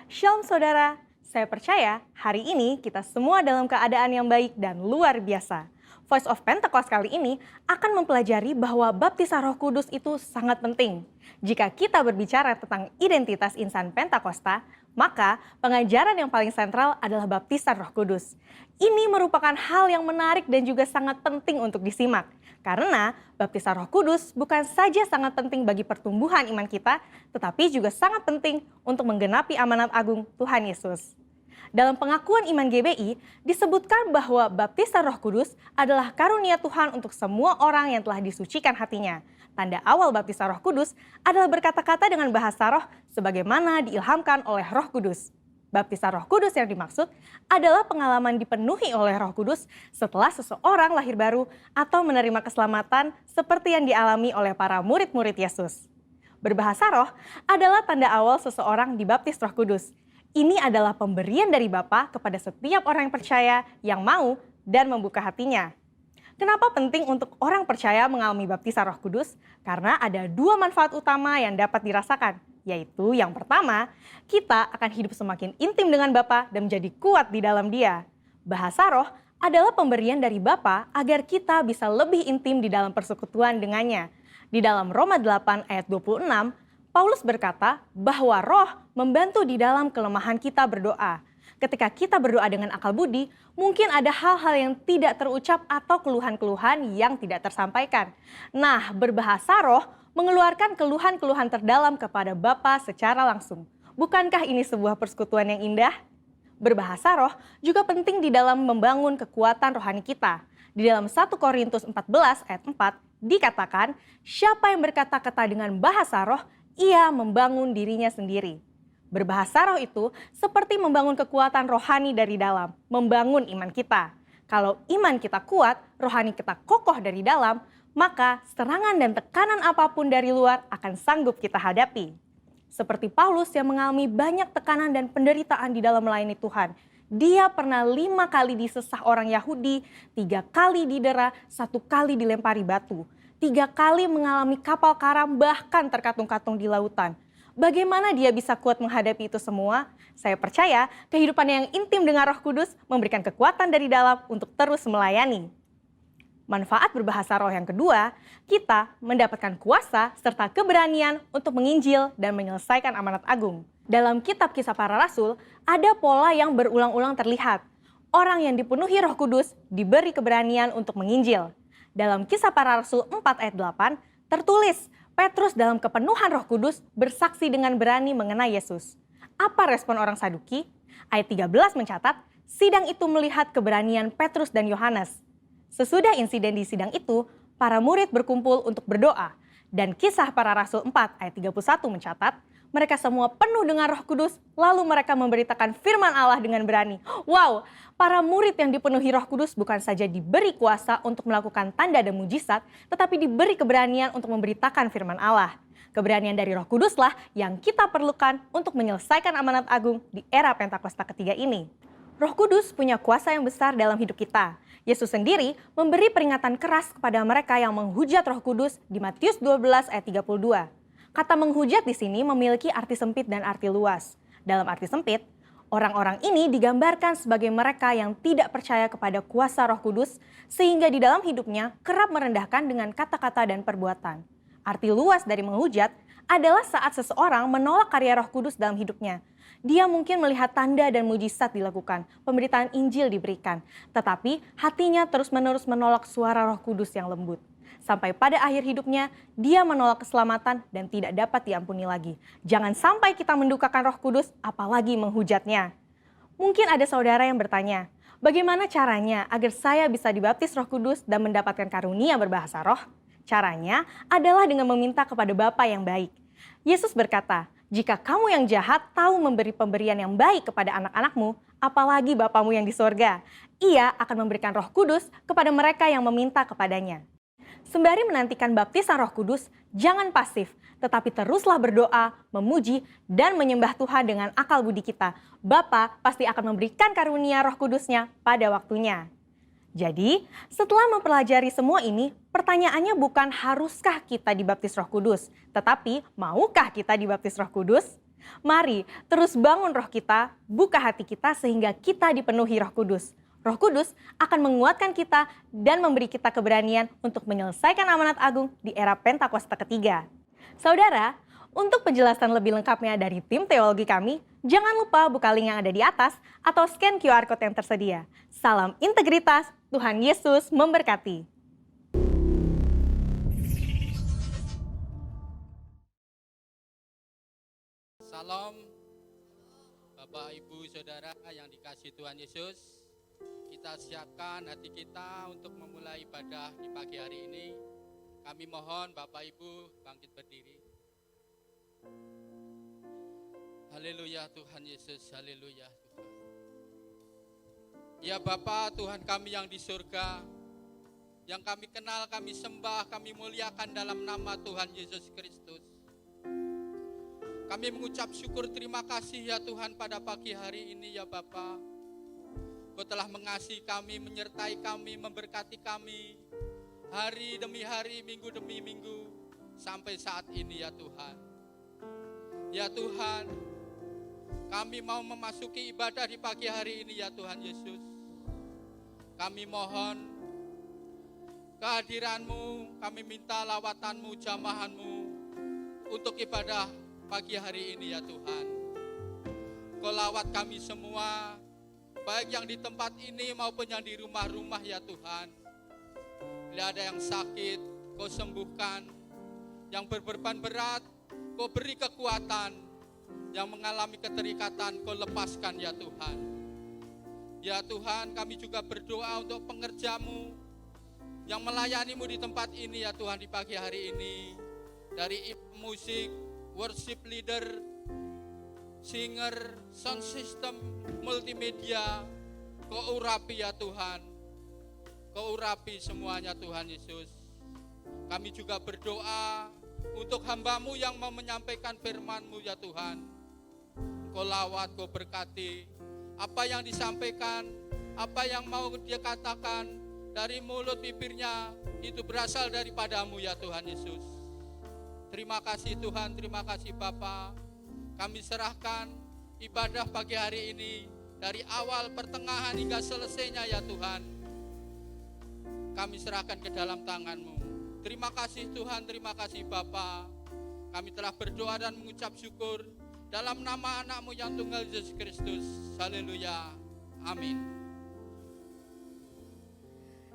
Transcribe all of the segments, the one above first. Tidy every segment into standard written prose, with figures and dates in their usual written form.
Shalom saudara, saya percaya hari ini kita semua dalam keadaan yang baik dan luar biasa. Voice of Pentecost kali ini akan mempelajari bahwa baptisan Roh Kudus itu sangat penting. Jika kita berbicara tentang identitas insan Pentakosta, maka pengajaran yang paling sentral adalah baptisan Roh Kudus. Ini merupakan hal yang menarik dan juga sangat penting untuk disimak. Karena baptisan Roh Kudus bukan saja sangat penting bagi pertumbuhan iman kita, tetapi juga sangat penting untuk menggenapi amanat agung Tuhan Yesus. Dalam pengakuan iman GBI, disebutkan bahwa baptisan Roh Kudus adalah karunia Tuhan untuk semua orang yang telah disucikan hatinya. Tanda awal baptisan Roh Kudus adalah berkata-kata dengan bahasa roh sebagaimana diilhamkan oleh Roh Kudus. Baptisan Roh Kudus yang dimaksud adalah pengalaman dipenuhi oleh Roh Kudus setelah seseorang lahir baru atau menerima keselamatan seperti yang dialami oleh para murid-murid Yesus. Berbahasa roh adalah tanda awal seseorang dibaptis Roh Kudus. Ini adalah pemberian dari Bapa kepada setiap orang yang percaya yang mau dan membuka hatinya. Kenapa penting untuk orang percaya mengalami baptisan Roh Kudus? Karena ada dua manfaat utama yang dapat dirasakan, yaitu yang pertama, kita akan hidup semakin intim dengan Bapa dan menjadi kuat di dalam Dia. Bahasa roh adalah pemberian dari Bapa agar kita bisa lebih intim di dalam persekutuan dengannya. Di dalam Roma 8 ayat 26, Paulus berkata bahwa roh membantu di dalam kelemahan kita berdoa. Ketika kita berdoa dengan akal budi, mungkin ada hal-hal yang tidak terucap atau keluhan-keluhan yang tidak tersampaikan. Nah, berbahasa roh mengeluarkan keluhan-keluhan terdalam kepada Bapa secara langsung. Bukankah ini sebuah persekutuan yang indah? Berbahasa roh juga penting di dalam membangun kekuatan rohani kita. Di dalam 1 Korintus 14 ayat 4 dikatakan, siapa yang berkata-kata dengan bahasa roh, ia membangun dirinya sendiri. Berbahasa roh itu seperti membangun kekuatan rohani dari dalam, membangun iman kita. Kalau iman kita kuat, rohani kita kokoh dari dalam, maka serangan dan tekanan apapun dari luar akan sanggup kita hadapi. Seperti Paulus yang mengalami banyak tekanan dan penderitaan di dalam melayani Tuhan. Dia pernah 5 kali disesah orang Yahudi, 3 kali didera, 1 kali dilempari batu. 3 kali mengalami kapal karam bahkan terkatung-katung di lautan. Bagaimana dia bisa kuat menghadapi itu semua? Saya percaya kehidupan yang intim dengan Roh Kudus memberikan kekuatan dari dalam untuk terus melayani. Manfaat berbahasa roh yang kedua, kita mendapatkan kuasa serta keberanian untuk menginjil dan menyelesaikan amanat agung. Dalam kitab Kisah Para Rasul, ada pola yang berulang-ulang terlihat. Orang yang dipenuhi Roh Kudus diberi keberanian untuk menginjil. Dalam Kisah Para Rasul 4 ayat 8, tertulis, Petrus dalam kepenuhan Roh Kudus bersaksi dengan berani mengenai Yesus. Apa respon orang Saduki? Ayat 13 mencatat, sidang itu melihat keberanian Petrus dan Yohanes. Sesudah insiden di sidang itu, para murid berkumpul untuk berdoa. Dan Kisah Para Rasul 4 ayat 31 mencatat, mereka semua penuh dengan Roh Kudus, lalu mereka memberitakan firman Allah dengan berani. Wow, para murid yang dipenuhi Roh Kudus bukan saja diberi kuasa untuk melakukan tanda dan mujizat, tetapi diberi keberanian untuk memberitakan firman Allah. Keberanian dari Roh Kuduslah yang kita perlukan untuk menyelesaikan amanat agung di era Pentakosta ketiga ini. Roh Kudus punya kuasa yang besar dalam hidup kita. Yesus sendiri memberi peringatan keras kepada mereka yang menghujat Roh Kudus di Matius 12 ayat 32. Kata menghujat di sini memiliki arti sempit dan arti luas. Dalam arti sempit, orang-orang ini digambarkan sebagai mereka yang tidak percaya kepada kuasa Roh Kudus, sehingga di dalam hidupnya kerap merendahkan dengan kata-kata dan perbuatan. Arti luas dari menghujat adalah saat seseorang menolak karya Roh Kudus dalam hidupnya. Dia mungkin melihat tanda dan mujizat dilakukan, pemberitaan Injil diberikan, tetapi hatinya terus-menerus menolak suara Roh Kudus yang lembut. Sampai pada akhir hidupnya, dia menolak keselamatan dan tidak dapat diampuni lagi. Jangan sampai kita mendukakan Roh Kudus, apalagi menghujatnya. Mungkin ada saudara yang bertanya, bagaimana caranya agar saya bisa dibaptis Roh Kudus dan mendapatkan karunia berbahasa roh? Caranya adalah dengan meminta kepada Bapa yang baik. Yesus berkata, jika kamu yang jahat tahu memberi pemberian yang baik kepada anak-anakmu, apalagi Bapamu yang di sorga, Ia akan memberikan Roh Kudus kepada mereka yang meminta kepadanya. Sembari menantikan baptisan Roh Kudus, jangan pasif, tetapi teruslah berdoa, memuji, dan menyembah Tuhan dengan akal budi kita. Bapa pasti akan memberikan karunia Roh Kudusnya pada waktunya. Jadi, setelah mempelajari semua ini, pertanyaannya bukan haruskah kita dibaptis Roh Kudus, tetapi maukah kita dibaptis Roh Kudus? Mari terus bangun roh kita, buka hati kita sehingga kita dipenuhi Roh Kudus. Roh Kudus akan menguatkan kita dan memberi kita keberanian untuk menyelesaikan amanat agung di era Pentakosta ketiga. Saudara, untuk penjelasan lebih lengkapnya dari tim teologi kami, jangan lupa buka link yang ada di atas atau scan QR Code yang tersedia. Salam integritas, Tuhan Yesus memberkati. Salam, Bapak, Ibu, Saudara yang dikasihi Tuhan Yesus. Kita siapkan hati kita untuk memulai ibadah di pagi hari ini. Kami mohon Bapak Ibu bangkit berdiri. Haleluya Tuhan Yesus, haleluya Tuhan. Ya Bapa, Tuhan kami yang di surga, yang kami kenal, kami sembah, kami muliakan dalam nama Tuhan Yesus Kristus. Kami mengucap syukur terima kasih ya Tuhan pada pagi hari ini ya Bapa. Kau telah mengasihi kami, menyertai kami, memberkati kami hari demi hari, minggu demi minggu sampai saat ini ya Tuhan. Ya Tuhan, kami mau memasuki ibadah di pagi hari ini ya Tuhan Yesus. Kami mohon kehadiran-Mu, kami minta lawatan-Mu, jamahan-Mu untuk ibadah pagi hari ini ya Tuhan. Kau lawat kami semua, baik yang di tempat ini maupun yang di rumah-rumah ya Tuhan. Bila ada yang sakit, Kau sembuhkan. Yang berbeban berat, Kau beri kekuatan. Yang mengalami keterikatan, Kau lepaskan ya Tuhan. Ya Tuhan, kami juga berdoa untuk pengerja-Mu yang melayani-Mu di tempat ini ya Tuhan di pagi hari ini. Dari musik, worship leader, singer, sound system, multimedia, Kau urapi ya Tuhan. Kau urapi semuanya Tuhan Yesus. Kami juga berdoa untuk hamba-Mu yang mau menyampaikan firman-Mu ya Tuhan. Kau lawat, Kau berkati. Apa yang disampaikan, apa yang mau dia katakan dari mulut bibirnya, itu berasal daripada-Mu ya Tuhan Yesus. Terima kasih Tuhan, terima kasih Bapa. Kami serahkan ibadah pagi hari ini dari awal, pertengahan hingga selesainya ya Tuhan. Kami serahkan ke dalam tangan-Mu. Terima kasih Tuhan, terima kasih Bapa. Kami telah berdoa dan mengucap syukur dalam nama anak-Mu yang tunggal Yesus Kristus. Haleluya. Amin.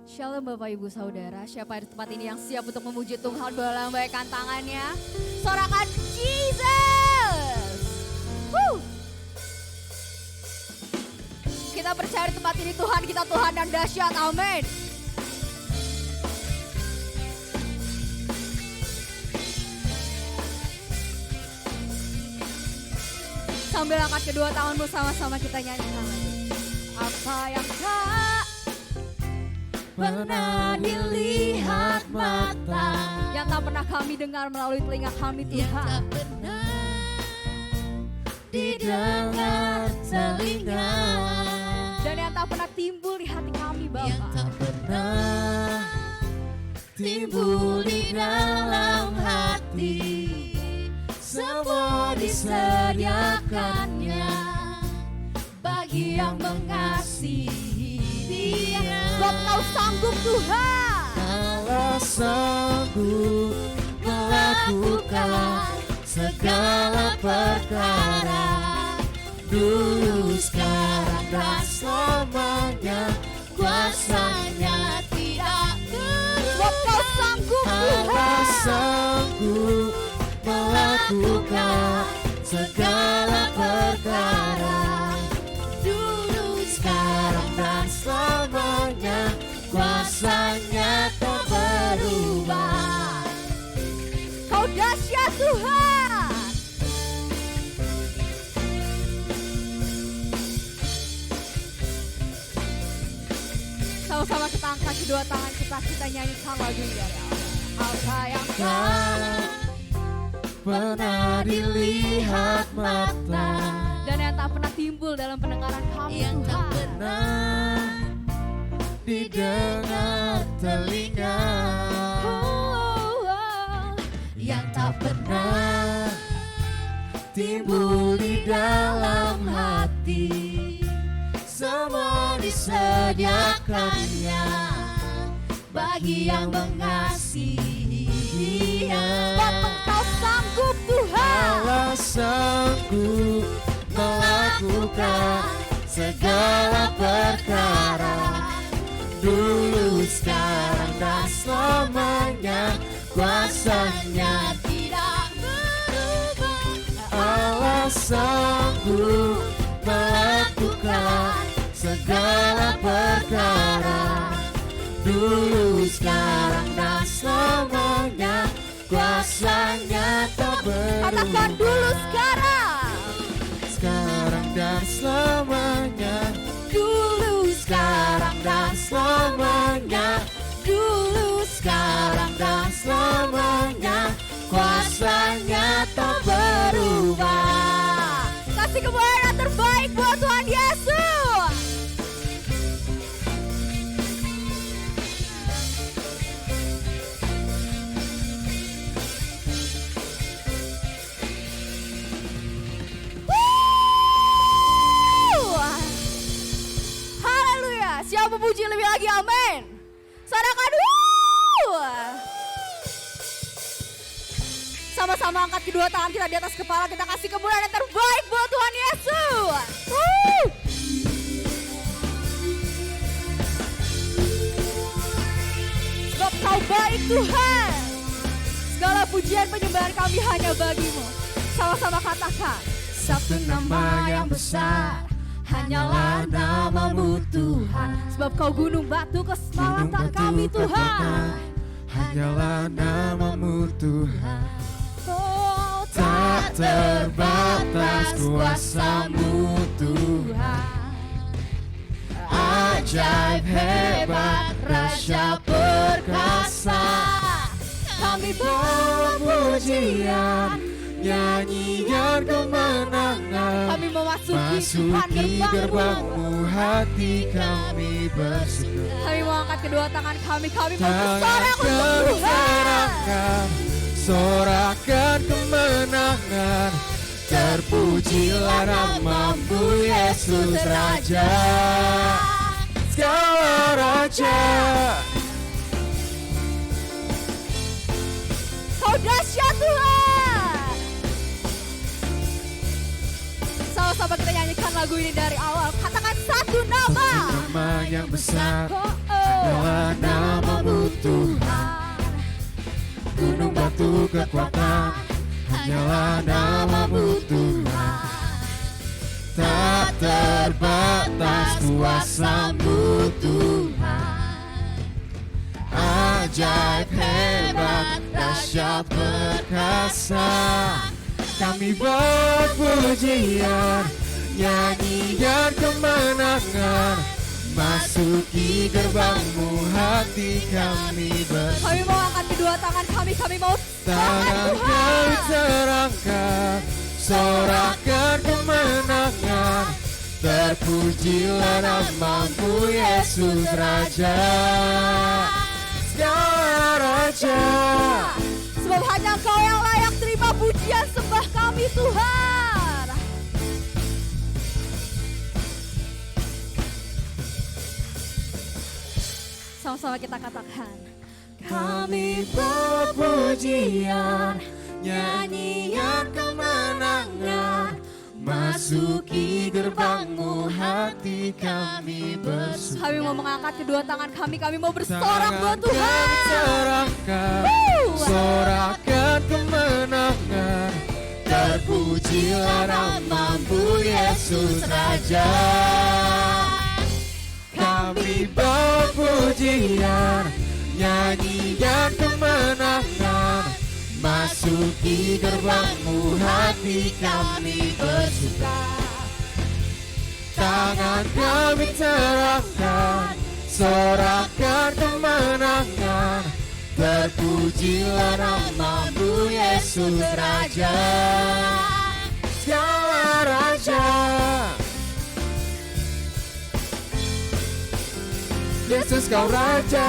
Shalom Bapak Ibu Saudara, siapa di tempat ini yang siap untuk memuji Tuhan, boleh lambaikan tangannya. Sorakan Jesus. Kita percaya di tempat ini Tuhan kita Tuhan dan dahsyat, amin. Sambil angkat kedua tanganmu sama-sama kita nyanyikan lagi. Apa yang tak pernah dilihat mata, yang tak pernah kami dengar melalui telinga kami Tuhan, yang tak pernah didengar telinga, dan yang tak pernah timbul di hati kami Bapa, yang tak pernah timbul di dalam hati, semua disediakannya bagi yang mengasihi Dia. Sebab Kau sanggup Tuhan, Allah sanggup melakukan segala perkara, dulu, sekarang, dan selamanya. Kuasanya tidak berubah. sebab Kau sanggup Allah Tuhan, sanggup melakukan segala perkara, dulu, sekarang, dan selamanya. Kuasanya tak berubah. Kau dahsyat Tuhan. Sama-sama kita angkat kedua tangan kita nyanyikan lagu ya. Apa yang Tak pernah dilihat mata, dan yang tak pernah timbul dalam pendengaran kami yang tak Tuhan, pernah didengar telinga, oh, oh, yang tak pernah timbul di dalam hati, semua disediakannya bagi yang mengasihi Dia. Sebab Engkau sanggup Tuhan. Allah sanggup melakukan segala perkara, dulu, sekarang, dan selamanya. Kuasanya Tidak berubah. Allah sanggup melakukan segala perkara, dulu, sekarang, dan selamanya. Kuasanya tak Katakan berubah. dulu sekarang. Sekarang dan selamanya, Dulu sekarang dan selamanya, Dulu sekarang dan selamanya. Kuasanya tak berubah. Kasih kemuliaan yang terbaik buat Tuhan Yesus. Haleluya. Siapa puji lebih lagi, amin. Sorakan. Sama-sama angkat kedua tangan kita di atas kepala. Kita kasih kemuliaan yang terbaik buat Tuhan Yesus. Sebab Kau baik Tuhan. Segala pujian penyembahan kami hanya bagimu. Sama-sama katakan. Satu nama yang besar, hanyalah namamu Tuhan. Sebab Kau gunung batu keselamatan kami Tuhan. Hanyalah namamu Tuhan. Oh, Tak terbatas kuasamu Tuhan. Ajaib, hebat, Raja perkasa. Kami bawa pujian, nyanyian kemenangan. kami memasuki Tuhan Masuki gerbangmu. gerbangmu, hati kami bersuka. Kami mau angkat kedua tangan kami mau Tangan bersorak untuk kami Tuhan. serahkan, sorakan kemenangan. Terpujilah namamu Yesus Raja, segala Raja. Kau dahsyat Tuhan. Sama-sama kita nyanyikan lagu ini dari awal. Katakan satu nama. Nama yang besar, Oh, adalah namamu Tuhan. Gunung batu kekuatan, hanyalah namamu Tuhan. Tak terbatas kuasamu Tuhan. Ajaib, hebat, dahsyat, perkasa. Kami berpujian, nyanyian kemenangan. Masuki gerbangmu, hati kami bersama. Kami mau angkat kedua tangan kami mau Tangan kami Tuhan. terangkat, sorakan kemenangan. Terpujilah namamu Yesus Raja, segala Raja. Sebab hanya Kau yang layak terima pujian sembah kami Tuhan. Sama-sama kita katakan. Kami berpujian, nyanyian kemenangan. Masuki gerbangmu, hati kami bersuka. Kami mau mengangkat kedua tangan kami mau bersorak Tangan buat kami Tuhan. terangkat, sorakan kemenangan. Terpujilah namamu Yesus Raja. Kami berpujian, nyanyian kemenangan. Masuki gerbangmu, hati kami bersuka. Tangan kami terangkan, sorakan kemenangan. Terpujilah namamu Yesus Raja, segala Raja. Yesus kau Raja.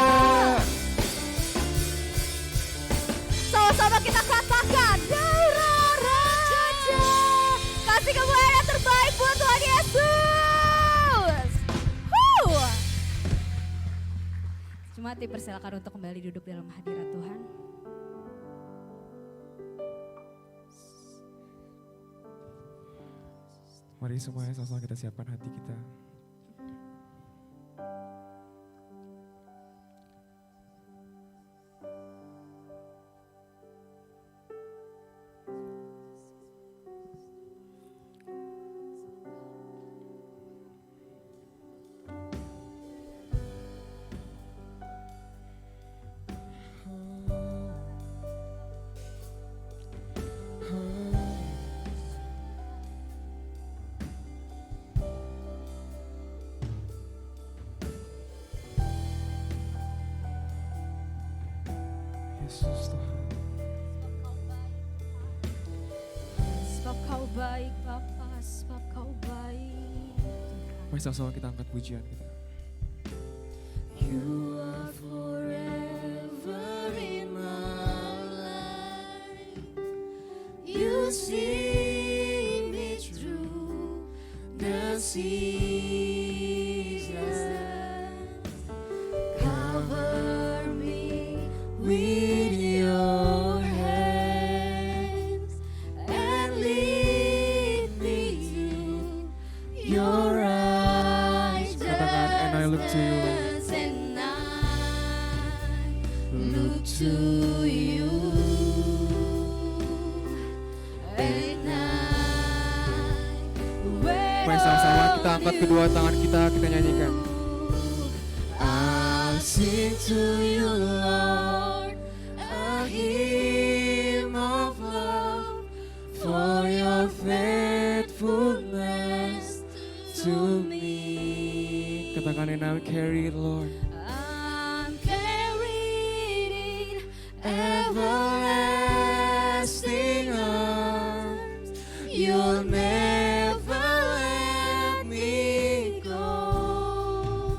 Sama-sama kita katakan. Kau Raja. hati, persilakan untuk kembali duduk dalam hadirat Tuhan. Mari semuanya sama-sama kita siapkan hati kita. Yesus Tuhan. Sebab kau baik Bapa, sebab kau baik. Mari sama-sama kita angkat pujian kita. You are forever in my life. You see me through the seasons. Cover me with your hands and lead me to your Katakan, and I look to you, Lord. and I look to you, and Mari sama-sama kita angkat kedua tangan kita nyanyikan. I'll sing to you, Lord, a hymn of love for your faithfulness to me. Katakan, and I'll carry it, Lord. I'm carried in everlasting arms. You'll never let me go.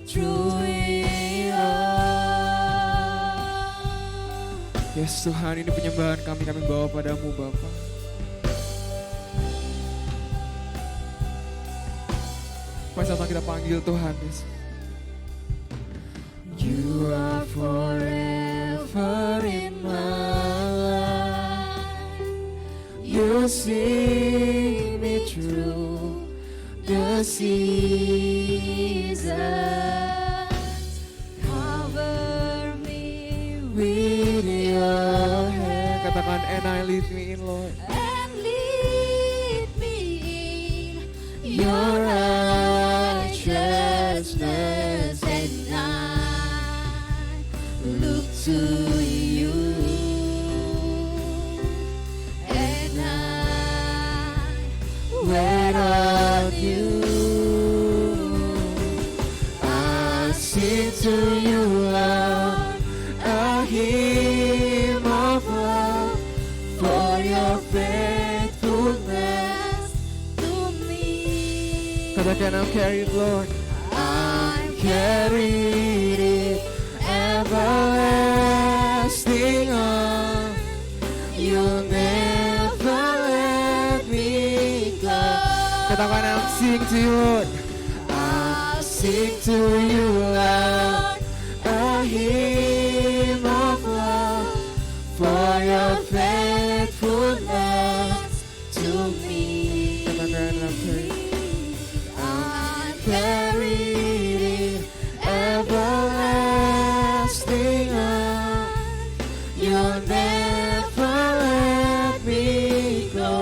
Through it all. Yes Tuhan, ini penyembahan kami bawa padamu Bapa. Mari sama kita panggil Tuhan, Yesus. You are forever in my life. You see me through the seasons. Cover me with your hand. Katakan, and I lead me in, Lord. And lead me in your righteousness, and I look to you, and I wait on you. I sing to you, Lord, a hymn of love for your faithfulness to me. Katakan, I'm carried, Lord. I'm carried in everlasting arms. You'll never let me go. Katakan, I'm sing to you, Lord. I'll sing to you, Lord, a hymn of love for your faithfulness to me. Katakan, I'm carried. I'm carried in everlasting arms. You'll never let me go.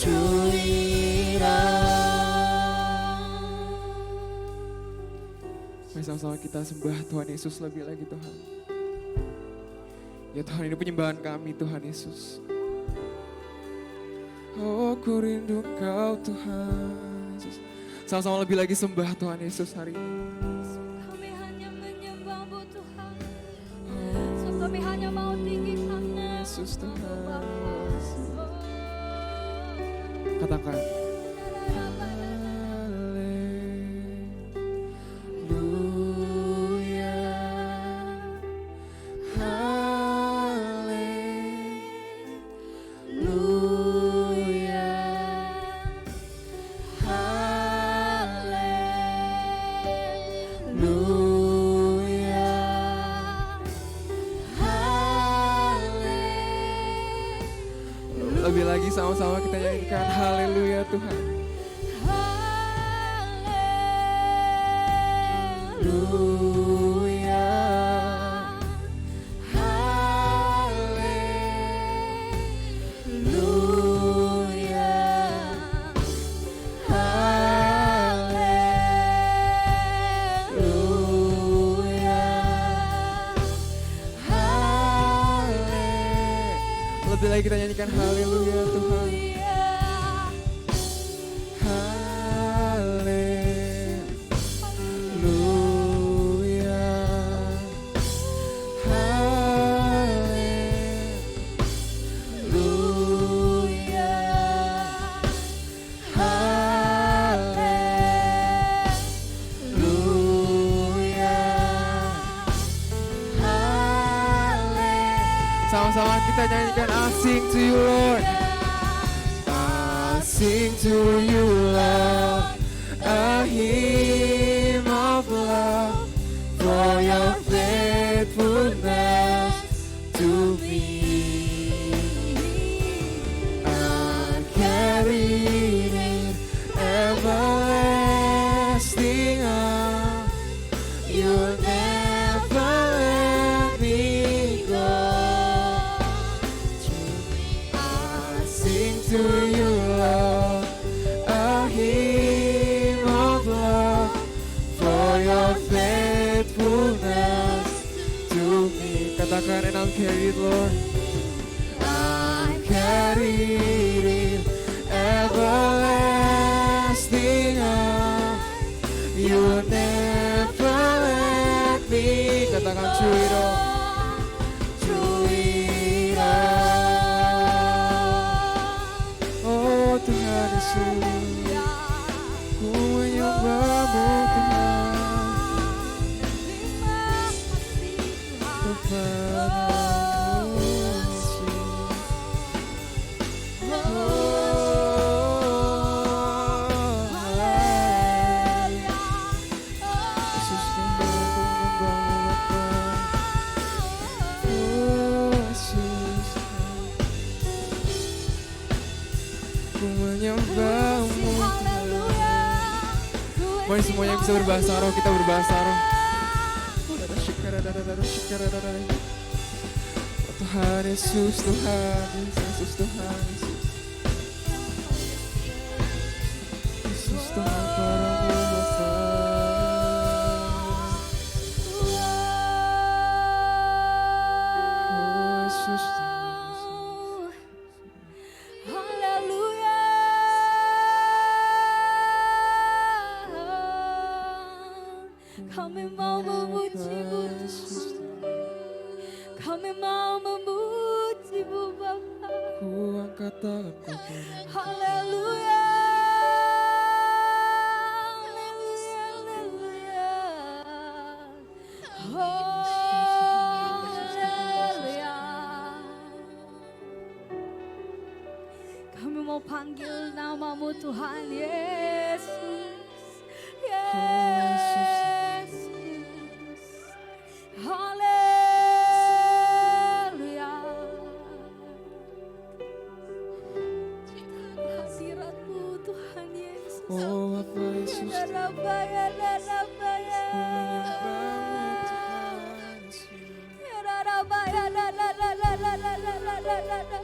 Through it all. Mari sama-sama kita sembah Tuhan Yesus lebih lagi, Tuhan. Ya Tuhan, ini penyembahan kami, Tuhan Yesus. Oh, ku rindu Engkau, Tuhan Yesus. Sama-sama lebih lagi sembah Tuhan Yesus hari ini. Kami hanya menyembah-Mu Tuhan. So, kami hanya mau tinggikan Yesus, nama-Mu, Tuhan. Bapa. Katakan. Hallelujah. Lebih lagi sama-sama kita nyanyikan haleluya Tuhan. Haleluya. Haleluya. Haleluya. Lebih lagi kita nyanyikan haleluya Tuhan. Haleluya. Haleluya. Haleluya. Sama-sama kita nyanyikan I sing to you Lord. I sing to you Lord. A hymn of love for your faithfulness to me. I'm carried in everlasting arms. You'll never let me go. I sing to you, Lord, a hymn of love for your faithfulness to me. Katakan, and I'm carried, Lord. I'm carried in everlasting arms. You will never let me. Katakan, true it all. True it all. Oh Tuhan Yesus, ku menyembahmu Tuhan. Kepadamu Yesus. Yesus, ku menyembahmu Bapa. Oh Yesus, ku menyembahmu Tuhan. Mari semuanya yang bisa berbahasa roh, kita berbahasa roh. Oh, Tuhan Yesus, Tuhan Yesus, Tuhan Yesus. Yesus Tuhan paramu Bapa. Oh Yesus, Haleluya. Kami mau memuji-Mu Tuhan. Kami mau memuji-Mu Bapa. ku angkat tanganku padamu. Haleluya. Haleluya. Haleluya. Haleluya. Kami mau panggil nama-Mu Tuhan Yesus. Yesus. Haleluya. Hadirat-Mu Tuhan Yesus. Oh Bapa Yesus, Rabaya, rabaya. menyembahmu Tuhan Yesus. Rabaya, la la la la la la la la la la la.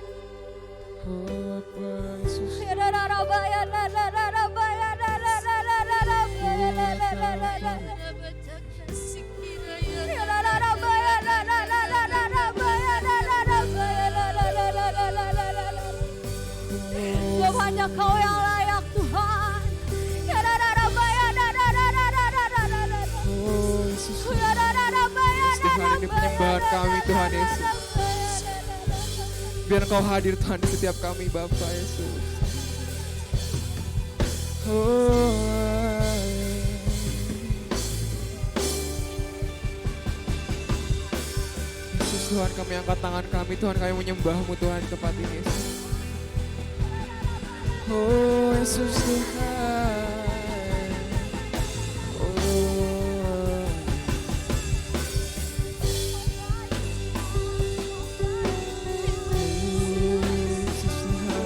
Oh Bapa Yesus, Rabaya, la la la rabaya, la la la la la rabaya, la la la la la. Rabaya, la la la la la rabaya, la la rabaya, la la la la la la la la la. Sebab hanya Kau yang layak Tuhan. Rabaya, la la la la la la la la la. oh Yesus, Rabaya, Tuhan ini penyembahan kami Tuhan Yesus. Biar Engkau hadir Tuhan di setiap kami Bapa Yesus. Oh Yesus Tuhan, kami angkat tangan kami Tuhan, kami menyembahmu Tuhan di tempat ini Yesus. Oh Yesus Tuhan. Oh Yesus Tuhan.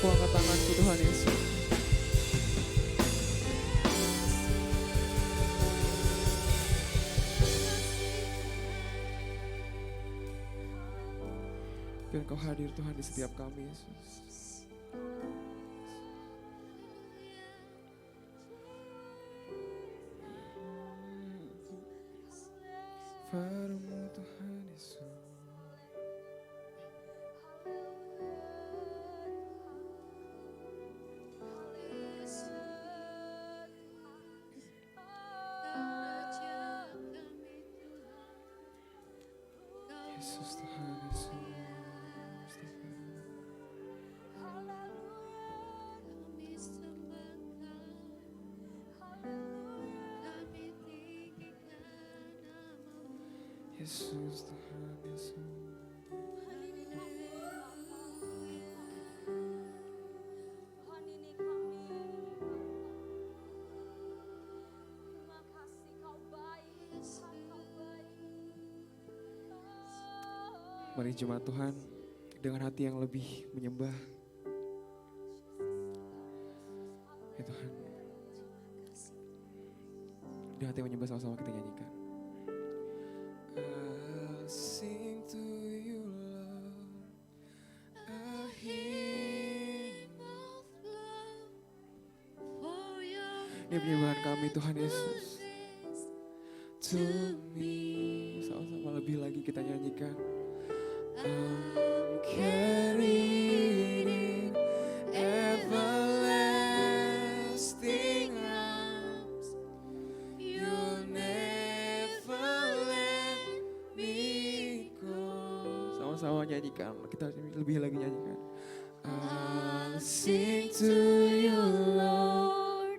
Aku angkat tanganku Tuhan Yesus. Biar Kau hadir Tuhan di setiap kami Yesus. Padamu Tuhan Yesus. Yesus Tuhan Yesus. Yesus Tuhan Yesus. Mari jemaat Tuhan dengan hati yang lebih menyembah. Ya Tuhan. Dengan hati yang menyembah sama-sama kita nyanyikan. I'll sing to you Lord a hymn of love for your ini penyembahan kami Tuhan Yesus to me. Sama-sama lebih lagi kita nyanyikan. I'm carried in everlasting arms. You'll never let me go. Sama-sama nyanyikan. Kita lebih lagi nyanyikan. I'll sing to you Lord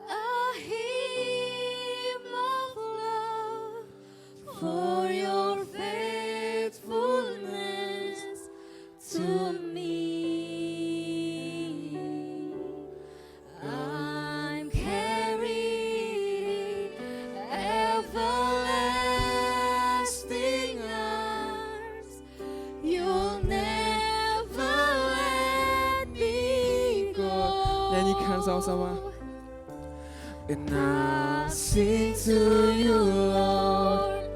a hymn of love for your faithfulness to me. I'm carried in everlasting arms. You'll never let me go. Nyanyikan sama-sama. And I'll sing to you, Lord,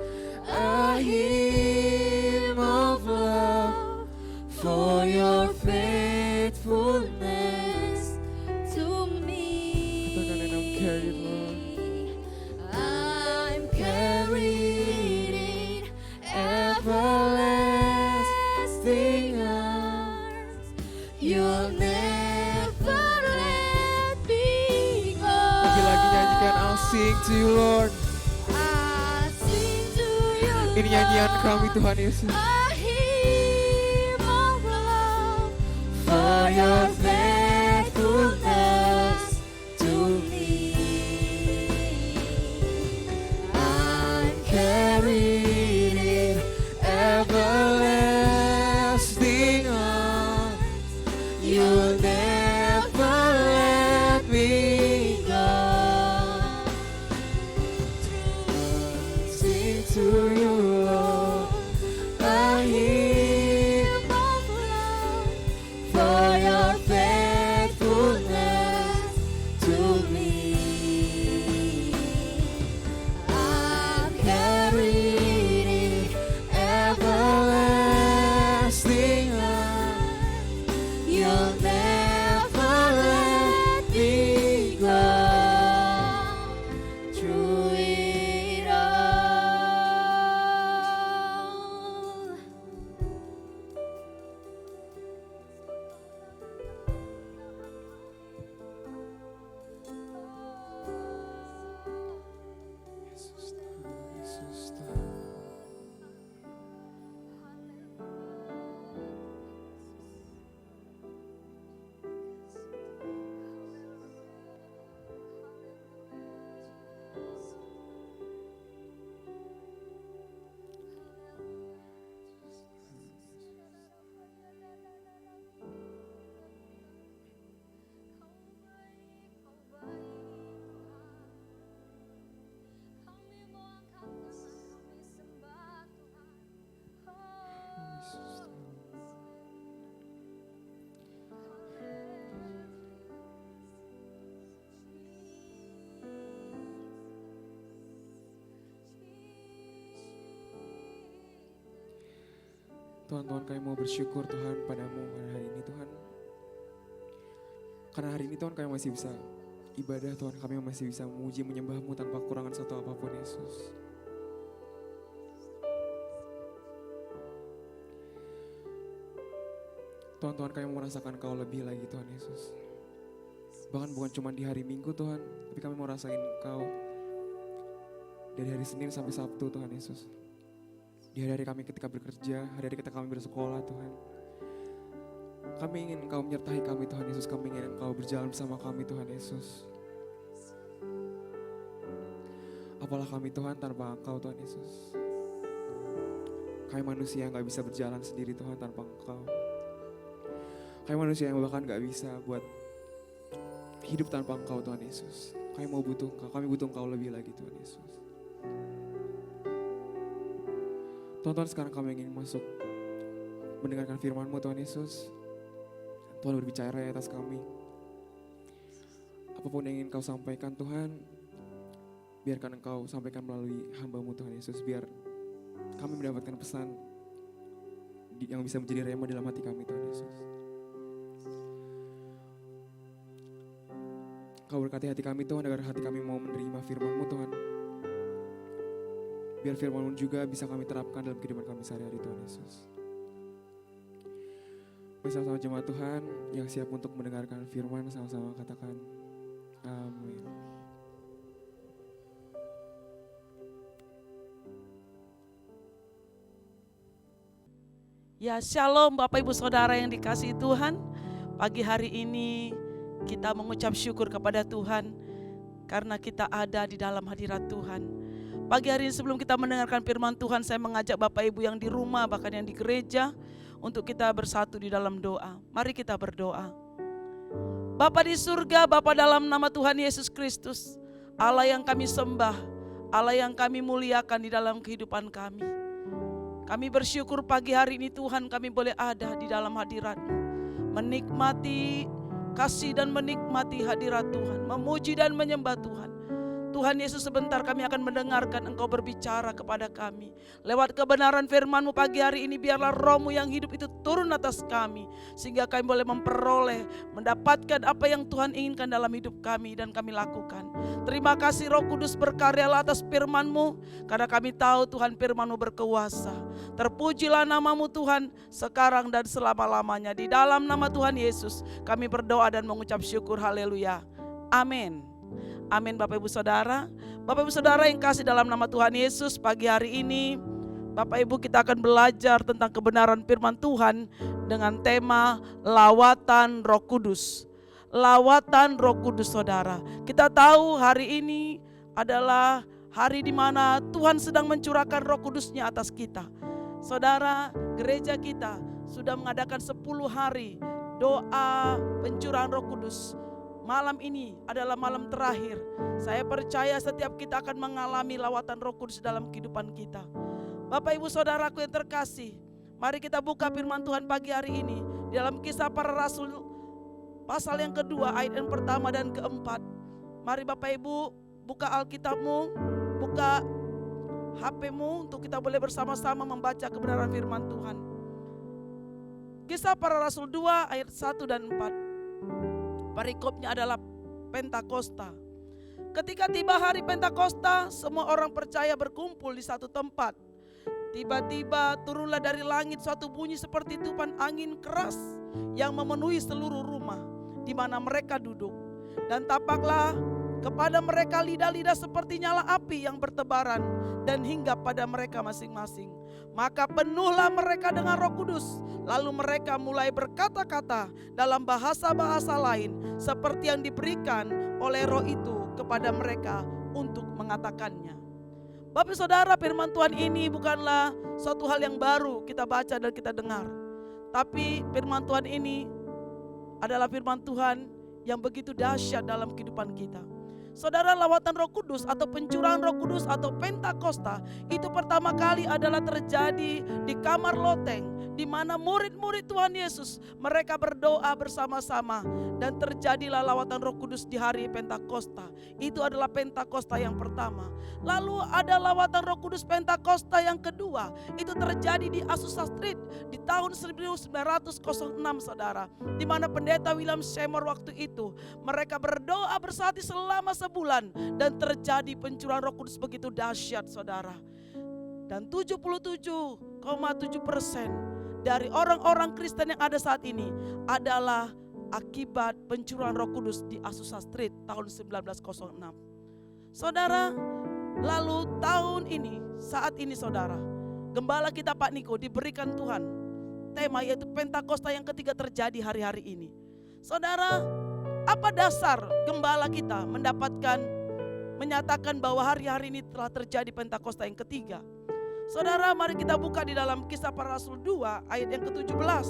a hymn of love for your faithfulness to me. Katakan, and I'm carried, Lord. I'm carried in everlasting arms. You'll never let me go. Lagi nyanyikan, I'll sing to you, Lord. I'll sing to you, ini nyanyian kami Tuhan Yesus. A hymn of love for your faithfulness to me. I'm carried in everlasting arms. You'll never let me go. Sing to you, Lord, a hymn of love for your faithfulness to me. I'm carried in everlasting arms. You'll never Tuhan kami mau bersyukur Tuhan padamu pada hari ini Tuhan. Karena hari ini Tuhan kami masih bisa ibadah Tuhan, kami masih bisa memuji menyembah-Mu tanpa kekurangan satu apapun Yesus. Tuhan kami mau merasakan Kau lebih lagi Tuhan Yesus. Bahkan bukan cuma di hari Minggu Tuhan, tapi kami mau rasain Kau dari hari Senin sampai Sabtu Tuhan Yesus. Di hari-hari kami ketika bekerja, hari-hari ketika kami bersekolah Tuhan. Kami ingin Engkau menyertai kami Tuhan Yesus, kami ingin Engkau berjalan bersama kami Tuhan Yesus. Apalah kami Tuhan tanpa Engkau Tuhan Yesus. Kami manusia yang gak bisa berjalan sendiri Tuhan tanpa Engkau. Kami manusia yang bahkan gak bisa buat hidup tanpa Engkau Tuhan Yesus. Kami butuh Engkau lebih lagi Tuhan Yesus. Tuhan sekarang kami ingin masuk mendengarkan firman-Mu Tuhan Yesus. Tuhan berbicara atas kami. Apapun yang ingin Kau sampaikan Tuhan, biarkan Engkau sampaikan melalui hamba-Mu Tuhan Yesus. Biar kami mendapatkan pesan yang bisa menjadi rema dalam hati kami Tuhan Yesus. Kau berkati hati kami Tuhan, agar hati kami mau menerima firman-Mu Tuhan. Biar firman-Mu juga bisa kami terapkan dalam kehidupan kami sehari-hari Tuhan Yesus. Bersama-sama jemaat Tuhan yang siap untuk mendengarkan firman, sama-sama katakan amin. Ya, shalom Bapak Ibu Saudara yang dikasihi Tuhan. Pagi hari ini kita mengucap syukur kepada Tuhan karena kita ada di dalam hadirat Tuhan. Pagi hari ini sebelum kita mendengarkan firman Tuhan, saya mengajak Bapak Ibu yang di rumah, bahkan yang di gereja, untuk kita bersatu di dalam doa. Mari kita berdoa. Bapa di surga, Bapa dalam nama Tuhan Yesus Kristus, Allah yang kami sembah, Allah yang kami muliakan di dalam kehidupan kami. Kami bersyukur pagi hari ini Tuhan, kami boleh ada di dalam hadirat-Mu, menikmati kasih dan menikmati hadirat Tuhan, memuji dan menyembah Tuhan. Tuhan Yesus, sebentar kami akan mendengarkan Engkau berbicara kepada kami. Lewat kebenaran firman-Mu pagi hari ini, biarlah Roh-Mu yang hidup itu turun atas kami, sehingga kami boleh memperoleh, mendapatkan apa yang Tuhan inginkan dalam hidup kami dan kami lakukan. Terima kasih Roh Kudus, berkaryalah atas firman-Mu, karena kami tahu Tuhan firman-Mu berkuasa. Terpujilah nama-Mu Tuhan, sekarang dan selama-lamanya. Di dalam nama Tuhan Yesus kami berdoa dan mengucap syukur, haleluya, amin. Amin. Bapak Ibu Saudara yang kasih dalam nama Tuhan Yesus, pagi hari ini Bapak Ibu kita akan belajar tentang kebenaran firman Tuhan dengan tema lawatan Roh Kudus. Lawatan Roh Kudus Saudara. Kita tahu hari ini adalah hari di mana Tuhan sedang mencurahkan Roh Kudus-Nya atas kita. Saudara, gereja kita sudah mengadakan 10 hari doa pencurahan Roh Kudus. Malam ini adalah malam terakhir. Saya percaya setiap kita akan mengalami lawatan Roh Kudus dalam kehidupan kita. Bapak Ibu Saudaraku yang terkasih, mari kita buka firman Tuhan pagi hari ini dalam Kisah Para Rasul pasal yang kedua, ayat yang pertama dan keempat. Mari Bapak Ibu buka Alkitab-Mu, buka HP-Mu untuk kita boleh bersama-sama membaca kebenaran firman Tuhan. Kisah Para Rasul 2 ayat 1 dan 4. Perikopnya adalah Pentakosta. Ketika tiba hari Pentakosta, semua orang percaya berkumpul di satu tempat. Tiba-tiba turunlah dari langit suatu bunyi seperti tiupan angin keras yang memenuhi seluruh rumah di mana mereka duduk. Dan tampaklah kepada mereka lidah-lidah seperti nyala api yang bertebaran dan hinggap pada mereka masing-masing. Maka penuhlah mereka dengan Roh Kudus. Lalu mereka mulai berkata-kata dalam bahasa-bahasa lain seperti yang diberikan oleh Roh itu kepada mereka untuk mengatakannya. Bapak Saudara, firman Tuhan ini bukanlah suatu hal yang baru kita baca dan kita dengar. Tapi firman Tuhan ini adalah firman Tuhan yang begitu dahsyat dalam kehidupan kita. Saudara, lawatan Roh Kudus atau pencurahan Roh Kudus atau Pentakosta itu pertama kali adalah terjadi di kamar loteng, di mana murid-murid Tuhan Yesus mereka berdoa bersama-sama dan terjadilah lawatan Roh Kudus di hari Pentakosta. Itu adalah Pentakosta yang pertama. Lalu ada lawatan Roh Kudus Pentakosta yang kedua. Itu terjadi di Azusa Street di tahun 1906 saudara. Di mana pendeta William Seymour waktu itu mereka berdoa bersati selama sebulan dan terjadi pencurahan Roh Kudus begitu dahsyat saudara. Dan 77,7% dari orang-orang Kristen yang ada saat ini adalah akibat pencurahan Roh Kudus di Azusa Street tahun 1906. Saudara, lalu tahun ini, saat ini saudara, gembala kita Pak Niko diberikan Tuhan tema yaitu Pentakosta yang ketiga terjadi hari-hari ini. Saudara, apa dasar gembala kita menyatakan bahwa hari-hari ini telah terjadi Pentakosta yang ketiga? Saudara, mari kita buka di dalam Kisah Para Rasul 2 ayat yang ke-17.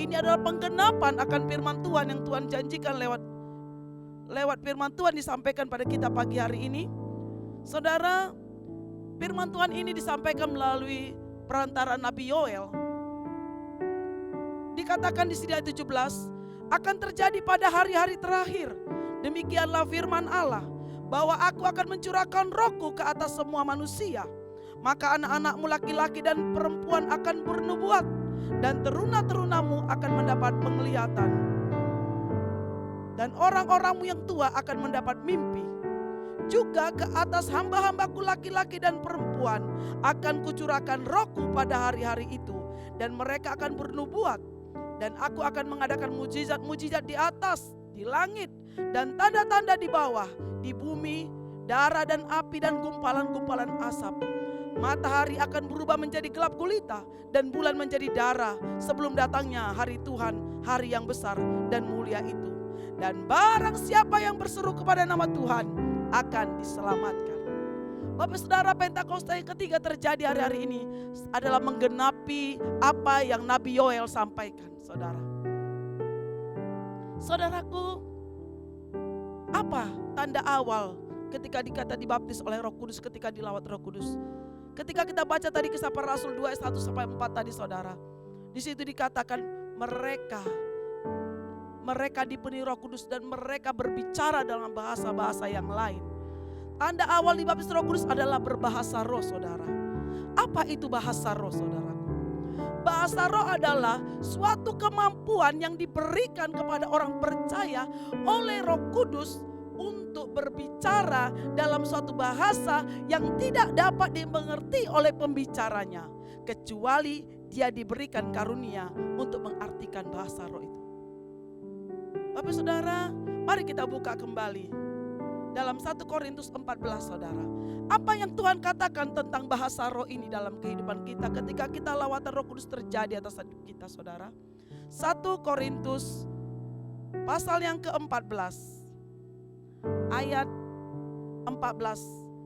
Ini adalah penggenapan akan firman Tuhan yang Tuhan janjikan lewat firman Tuhan disampaikan pada kita pagi hari ini. Saudara, firman Tuhan ini disampaikan melalui perantaraan Nabi Yoel. Dikatakan di sini ayat 17, akan terjadi pada hari-hari terakhir. Demikianlah firman Allah, bahwa aku akan mencurahkan rohku ke atas semua manusia. Maka anak-anakmu laki-laki dan perempuan akan bernubuat, dan teruna-terunamu akan mendapat penglihatan. Dan orang-orangmu yang tua akan mendapat mimpi. Juga ke atas hamba-hambaku laki-laki dan perempuan akan kucurahkan rohku pada hari-hari itu. Dan mereka akan bernubuat. Dan aku akan mengadakan mujizat-mujizat di atas, di langit, dan tanda-tanda di bawah, di bumi, darah dan api dan gumpalan-gumpalan asap. Matahari akan berubah menjadi gelap gulita dan bulan menjadi darah sebelum datangnya hari Tuhan, hari yang besar dan mulia itu. Dan barang siapa yang berseru kepada nama Tuhan akan diselamatkan. Bapak Saudara, Pentakosta yang ketiga terjadi hari-hari ini adalah menggenapi apa yang Nabi Yoel sampaikan, saudara. Saudaraku, apa tanda awal ketika dikata dibaptis oleh Roh Kudus, ketika dilawat Roh Kudus? Ketika kita baca tadi Kisah Para Rasul 2 ayat 1 sampai 4 tadi saudara. Di situ dikatakan mereka dipenuhi Roh Kudus dan mereka berbicara dalam bahasa-bahasa yang lain. Tanda awal dibaptis Roh Kudus adalah berbahasa roh saudara. Apa itu bahasa roh saudara? Bahasa roh adalah suatu kemampuan yang diberikan kepada orang percaya oleh Roh Kudus untuk berbicara dalam suatu bahasa yang tidak dapat dimengerti oleh pembicaranya, kecuali dia diberikan karunia untuk mengartikan bahasa roh itu. Bapak Saudara, mari kita buka kembali dalam 1 Korintus 14 saudara. Apa yang Tuhan katakan tentang bahasa roh ini dalam kehidupan kita ketika kita lawatan Roh Kudus terjadi atas hidup kita saudara. 1 Korintus pasal yang ke-14 ayat 14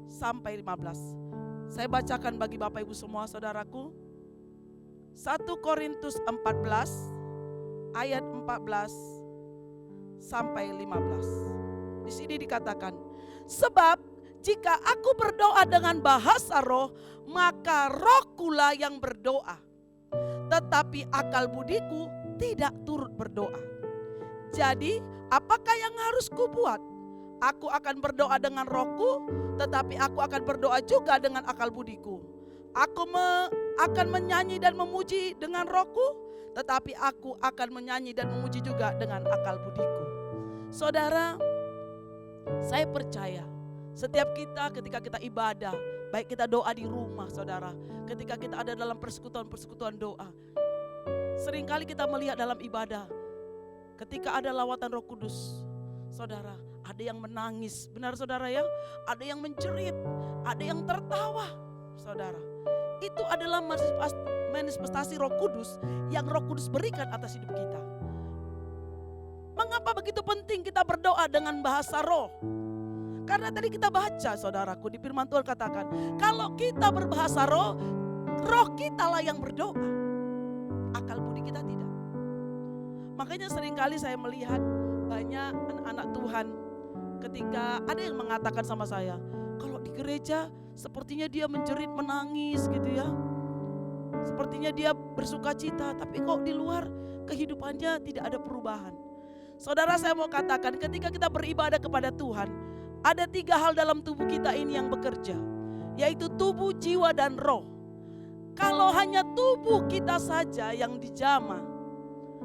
sampai 15. Saya bacakan bagi Bapak Ibu semua saudaraku. 1 Korintus 14 ayat 14 sampai 15. Di sini dikatakan, sebab jika aku berdoa dengan bahasa roh, maka rohkulah yang berdoa. Tetapi akal budiku tidak turut berdoa. Jadi apakah yang harus kubuat? Aku akan berdoa dengan rohku, tetapi aku akan berdoa juga dengan akal budiku. Aku akan menyanyi dan memuji dengan rohku, tetapi aku akan menyanyi dan memuji juga dengan akal budiku. Saudara, saya percaya setiap kita ketika kita ibadah, baik kita doa di rumah saudara, ketika kita ada dalam persekutuan doa, seringkali kita melihat dalam ibadah, ketika ada lawatan Roh Kudus, saudara, ada yang menangis, benar saudara ya, ada yang menjerit, ada yang tertawa, saudara. Itu adalah manifestasi Roh Kudus yang Roh Kudus berikan atas hidup kita. Mengapa begitu penting kita berdoa dengan bahasa roh? Karena tadi kita baca saudaraku di firman Tuhan katakan, kalau kita berbahasa roh, roh kita lah yang berdoa. Akal budi kita tidak. Makanya seringkali saya melihat banyak anak-anak Tuhan ketika ada yang mengatakan sama saya, kalau di gereja sepertinya dia menjerit menangis gitu ya. Sepertinya dia bersuka cita, tapi kok di luar kehidupannya tidak ada perubahan. Saudara, saya mau katakan, ketika kita beribadah kepada Tuhan, ada 3 hal dalam tubuh kita ini yang bekerja, yaitu tubuh, jiwa, dan roh. Kalau hanya tubuh kita saja yang dijamah,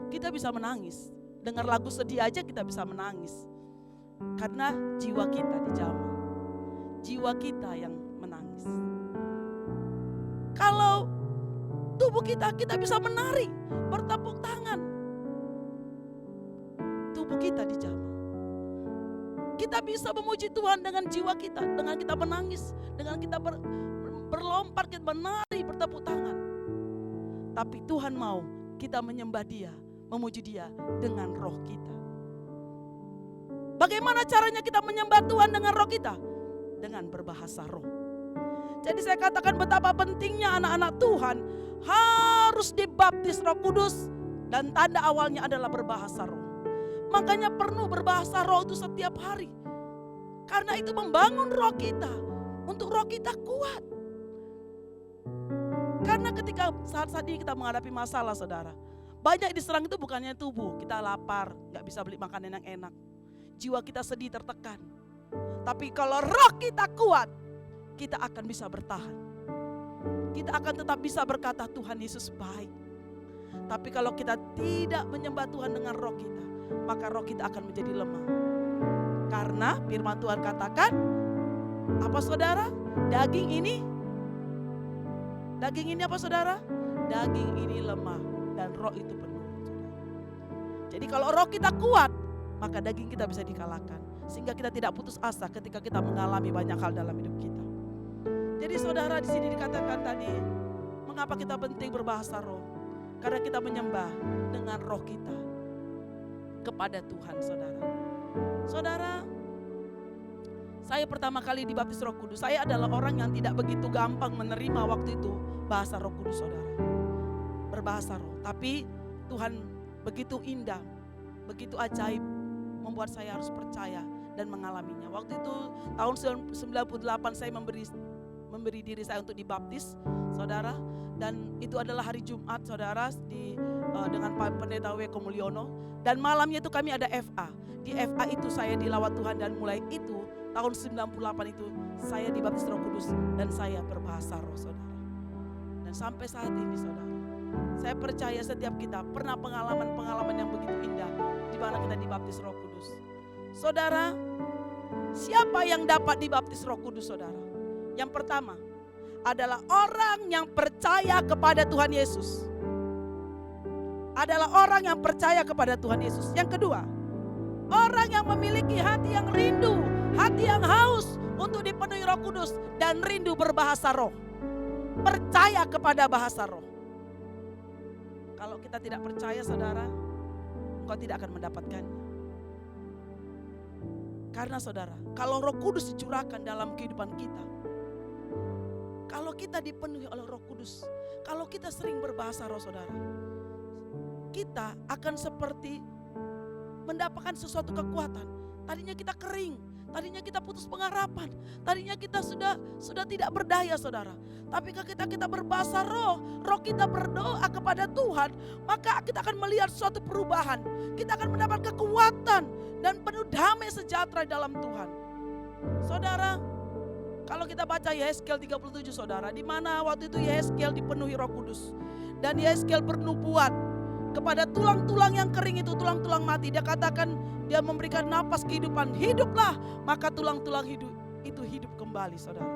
kita bisa menangis. Dengar lagu sedih aja kita bisa menangis. Karena jiwa kita dijamah. Jiwa kita yang menangis. Kalau tubuh kita bisa menari, bertepuk tangan. Tubuh kita dijamah. Kita bisa memuji Tuhan dengan jiwa kita, dengan kita menangis, dengan kita berlompat, kita menari, bertepuk tangan. Tapi Tuhan mau kita menyembah Dia, memuji Dia dengan roh kita. Bagaimana caranya kita menyembah Tuhan dengan roh kita? Dengan berbahasa roh. Jadi saya katakan betapa pentingnya anak-anak Tuhan harus dibaptis Roh Kudus, dan tanda awalnya adalah berbahasa roh. Makanya perlu berbahasa roh itu setiap hari. Karena itu membangun roh kita, untuk roh kita kuat. Karena ketika saat-saat ini kita menghadapi masalah, saudara, banyak diserang itu bukannya tubuh, kita lapar, gak bisa beli makanan yang enak. Jiwa kita sedih, tertekan. Tapi kalau roh kita kuat, kita akan bisa bertahan. Kita akan tetap bisa berkata Tuhan Yesus baik. Tapi kalau kita tidak menyembah Tuhan dengan roh kita, maka roh kita akan menjadi lemah. Karena firman Tuhan katakan, apa saudara? Daging ini apa saudara? Daging ini lemah dan roh itu penuh. Jadi kalau roh kita kuat, maka daging kita bisa dikalahkan. Sehingga kita tidak putus asa ketika kita mengalami banyak hal dalam hidup kita. Jadi saudara, di sini dikatakan tadi, mengapa kita penting berbahasa roh? Karena kita menyembah dengan roh kita kepada Tuhan, saudara. Saudara, saya pertama kali dibaptis Roh Kudus. Saya adalah orang yang tidak begitu gampang menerima waktu itu bahasa Roh Kudus, saudara. Berbahasa roh. Tapi Tuhan begitu indah, begitu ajaib, membuat saya harus percaya dan mengalaminya. Waktu itu tahun 98 saya memberi diri saya untuk dibaptis, saudara. Dan itu adalah hari Jumat, saudara, dengan Pak Pendeta W. Komulyono. Dan malamnya itu kami ada FA. Di FA itu saya dilawat Tuhan, dan mulai itu tahun 98 itu saya dibaptis Roh Kudus dan saya berbahasa roh, saudara. Dan sampai saat ini, saudara, saya percaya setiap kita pernah pengalaman-pengalaman yang begitu indah di mana kita dibaptis Roh Kudus. Saudara, siapa yang dapat dibaptis Roh Kudus, saudara? Yang pertama adalah orang yang percaya kepada Tuhan Yesus. Adalah orang yang percaya kepada Tuhan Yesus. Yang kedua, orang yang memiliki hati yang rindu, hati yang haus untuk dipenuhi Roh Kudus dan rindu berbahasa roh. Percaya kepada bahasa roh. Kalau kita tidak percaya, saudara, engkau tidak akan mendapatkannya. Karena saudara, kalau Roh Kudus dicurahkan dalam kehidupan kita, kalau kita dipenuhi oleh Roh Kudus, kalau kita sering berbahasa roh, saudara, kita akan seperti mendapatkan sesuatu kekuatan. Tadinya kita kering, tadinya kita putus pengharapan, tadinya kita sudah tidak berdaya, saudara. Tapi ketika kita berbahasa roh, roh kita berdoa kepada Tuhan, maka kita akan melihat suatu perubahan. Kita akan mendapat kekuatan dan penuh damai sejahtera dalam Tuhan. Saudara, kalau kita baca Yehezkiel 37, saudara, di mana waktu itu Yehezkiel dipenuhi Roh Kudus dan Yehezkiel bernubuat kepada tulang-tulang yang kering itu, tulang-tulang mati. Dia katakan, dia memberikan napas kehidupan, hiduplah, maka tulang-tulang itu hidup kembali, saudara.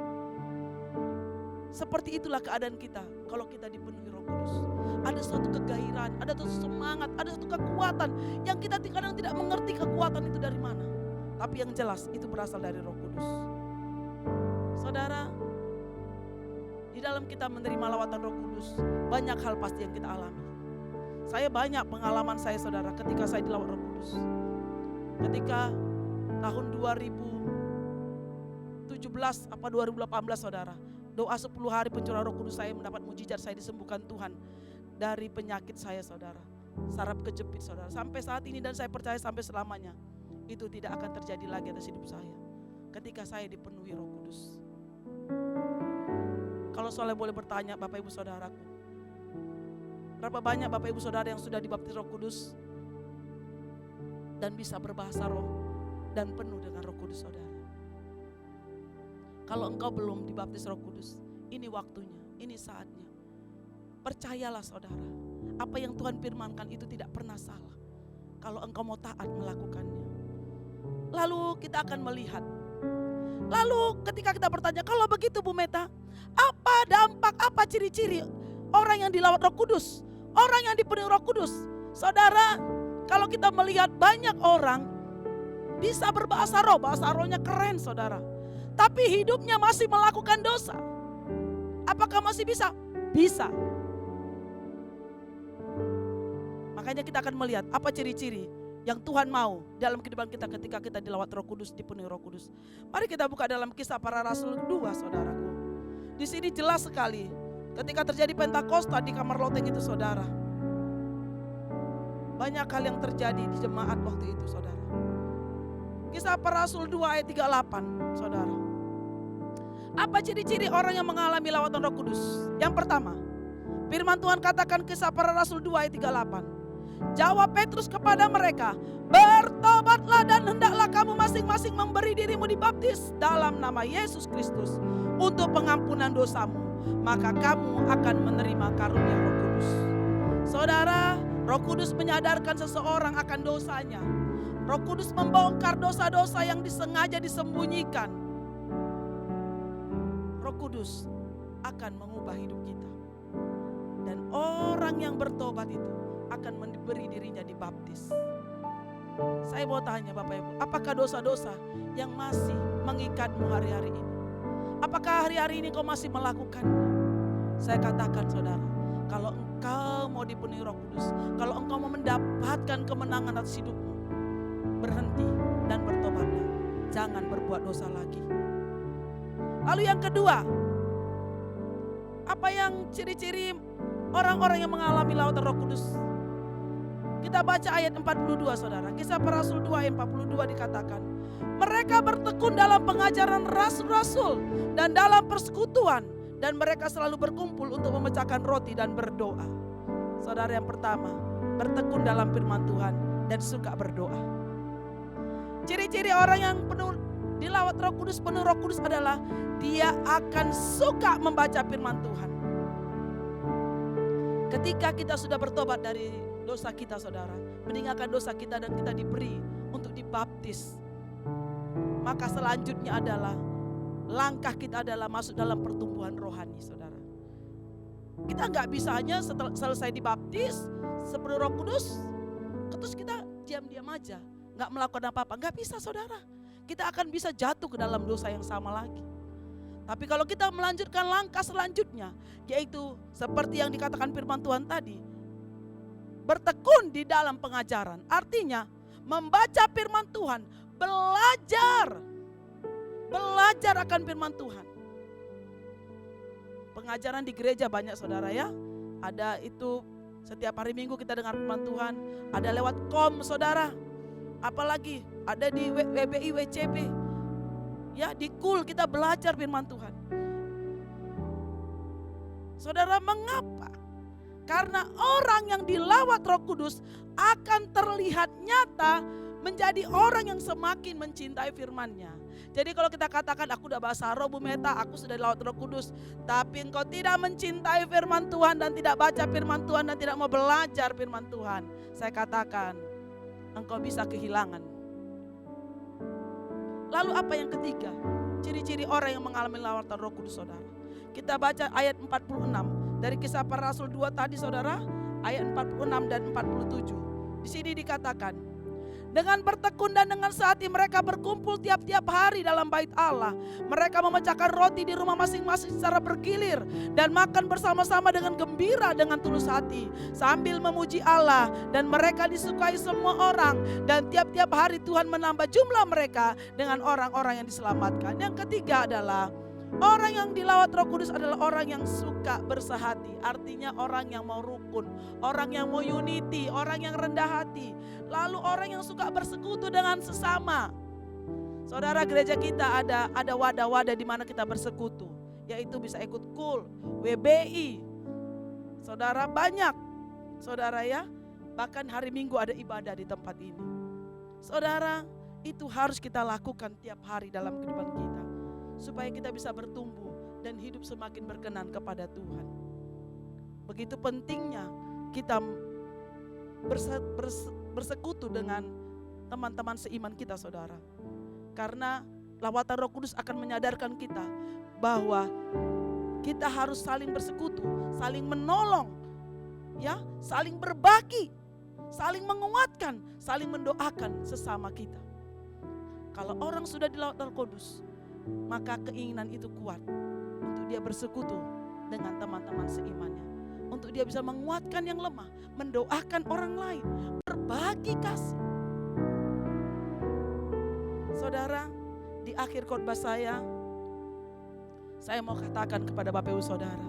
Seperti itulah keadaan kita kalau kita dipenuhi Roh Kudus. Ada suatu kegairahan, ada suatu semangat, ada suatu kekuatan yang kita kadang tidak mengerti kekuatan itu dari mana. Tapi yang jelas itu berasal dari Roh Kudus. Saudara, di dalam kita menerima lawatan Roh Kudus, banyak hal pasti yang kita alami. Saya banyak pengalaman saya, saudara, ketika saya dilawat Roh Kudus. Ketika tahun 2017 apa 2018, saudara, doa 10 hari pencurahan Roh Kudus, saya mendapat mujizat, saya disembuhkan Tuhan dari penyakit saya, saudara. Saraf kejepit, saudara. Sampai saat ini, dan saya percaya sampai selamanya itu tidak akan terjadi lagi atas hidup saya ketika saya dipenuhi Roh Kudus. Kalau soalnya boleh bertanya, Bapak Ibu Saudaraku, Berapa banyak Bapak Ibu Saudara yang sudah dibaptis Roh Kudus dan bisa berbahasa roh dan penuh dengan Roh Kudus saudara. Kalau engkau belum dibaptis Roh Kudus, ini waktunya, ini saatnya. Percayalah saudara, apa yang Tuhan firmankan itu tidak pernah salah kalau engkau mau taat melakukannya. Lalu kita akan melihat. Lalu ketika kita bertanya, kalau begitu Bu Meta, apa dampak, apa ciri-ciri orang yang dilawat Roh Kudus, orang yang dipenuhi Roh Kudus? Saudara, kalau kita melihat banyak orang bisa berbahasa roh, bahasa rohnya keren saudara, tapi hidupnya masih melakukan dosa. Apakah masih bisa? Bisa. Makanya kita akan melihat apa ciri-ciri yang Tuhan mau dalam kehidupan kita ketika kita dilawat Roh Kudus, dipenuhi Roh Kudus. Mari kita buka dalam Kisah Para Rasul 2 saudaraku. Di sini jelas sekali ketika terjadi Pentakosta di kamar loteng itu saudara. Banyak hal yang terjadi di jemaat waktu itu saudara. Kisah Para Rasul 2 ayat 38 saudara. Apa ciri-ciri orang yang mengalami lawatan Roh Kudus? Yang pertama, firman Tuhan katakan Kisah Para Rasul 2 ayat 38. Jawab Petrus kepada mereka, bertobatlah dan hendaklah kamu masing-masing memberi dirimu dibaptis dalam nama Yesus Kristus untuk pengampunan dosamu, maka kamu akan menerima karunia Roh Kudus. Saudara, Roh Kudus menyadarkan seseorang akan dosanya. Roh Kudus membongkar dosa-dosa yang disengaja disembunyikan. Roh Kudus akan mengubah hidup kita. Dan orang yang bertobat itu akan memberi dirinya dibaptis. Saya mau tanya Bapak Ibu, apakah dosa-dosa yang masih mengikatmu hari-hari ini? Apakah hari-hari ini kau masih melakukannya? Saya katakan saudara, kalau engkau mau dipenuhi Roh Kudus, kalau engkau mau mendapatkan kemenangan atas hidupmu, berhenti dan bertobatlah. Jangan berbuat dosa lagi. Lalu yang kedua, apa yang ciri-ciri orang-orang yang mengalami lawatan Roh Kudus? Kita baca ayat 42 saudara. Kisah Para Rasul 2 ayat 42 dikatakan, mereka bertekun dalam pengajaran rasul-rasul dan dalam persekutuan, dan mereka selalu berkumpul untuk memecahkan roti dan berdoa. Saudara, yang pertama, bertekun dalam firman Tuhan dan suka berdoa. Ciri-ciri orang yang penuh dilawat Roh Kudus, penuh Roh Kudus adalah dia akan suka membaca firman Tuhan. Ketika kita sudah bertobat dari dosa kita saudara, meninggalkan dosa kita dan kita diberi untuk dibaptis, maka selanjutnya adalah langkah kita adalah masuk dalam pertumbuhan rohani saudara. Kita nggak bisa hanya selesai dibaptis sepenuh Roh Kudus, terus kita diam-diam aja, nggak melakukan apa-apa. Nggak bisa saudara, kita akan bisa jatuh ke dalam dosa yang sama lagi. Tapi kalau kita melanjutkan langkah selanjutnya, yaitu seperti yang dikatakan firman Tuhan tadi, bertekun di dalam pengajaran, artinya membaca firman Tuhan, belajar akan firman Tuhan. Pengajaran di gereja banyak saudara ya, ada itu setiap hari Minggu kita dengar firman Tuhan, ada lewat kom saudara, apalagi ada di WBI, WCB, ya di KUL kita belajar firman Tuhan. Saudara, mengapa? Karena orang yang dilawat Roh Kudus akan terlihat nyata menjadi orang yang semakin mencintai firman-Nya. Jadi kalau kita katakan aku udah bahasa roh Bu Meta, aku sudah dilawat Roh Kudus, tapi engkau tidak mencintai firman Tuhan dan tidak baca firman Tuhan dan tidak mau belajar firman Tuhan, saya katakan engkau bisa kehilangan. Lalu apa yang ketiga? Ciri-ciri orang yang mengalami lawatan Roh Kudus saudara. Kita baca ayat 46 dari Kisah Para Rasul 2 tadi saudara, ayat 46 dan 47. Di sini dikatakan, dengan bertekun dan dengan sehati mereka berkumpul tiap-tiap hari dalam bait Allah. Mereka memecahkan roti di rumah masing-masing secara bergilir dan makan bersama-sama dengan gembira dengan tulus hati sambil memuji Allah, dan mereka disukai semua orang, dan tiap-tiap hari Tuhan menambah jumlah mereka dengan orang-orang yang diselamatkan. Yang ketiga adalah orang yang dilawat Roh Kudus adalah orang yang suka bersahati. Artinya orang yang mau rukun, orang yang mau unity, orang yang rendah hati. Lalu orang yang suka bersekutu dengan sesama. Saudara, gereja kita ada wadah-wadah di mana kita bersekutu. Yaitu bisa ikut KUL, WBI. Saudara, banyak Saudara ya, bahkan hari Minggu ada ibadah di tempat ini. Saudara, itu harus kita lakukan tiap hari dalam kehidupan kita, supaya kita bisa bertumbuh dan hidup semakin berkenan kepada Tuhan. Begitu pentingnya kita bersekutu dengan teman-teman seiman kita, saudara. Karena lawatan Roh Kudus akan menyadarkan kita bahwa kita harus saling bersekutu, saling menolong, ya, saling berbagi, saling menguatkan, saling mendoakan sesama kita. Kalau orang sudah di lawatan Roh Kudus, maka keinginan itu kuat untuk dia bersekutu dengan teman-teman seimannya, untuk dia bisa menguatkan yang lemah, mendoakan orang lain, berbagi kasih. Saudara, di akhir khotbah saya mau katakan kepada Bapak Ibu Saudara,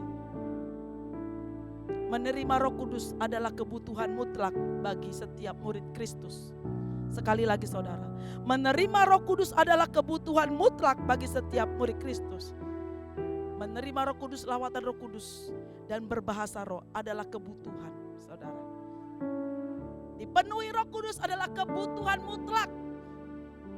menerima Roh Kudus adalah kebutuhan mutlak bagi setiap murid Kristus. Sekali lagi saudara, menerima Roh Kudus adalah kebutuhan mutlak bagi setiap murid Kristus. Menerima Roh Kudus, lawatan Roh Kudus dan berbahasa roh adalah kebutuhan, saudara. Dipenuhi Roh Kudus adalah kebutuhan mutlak.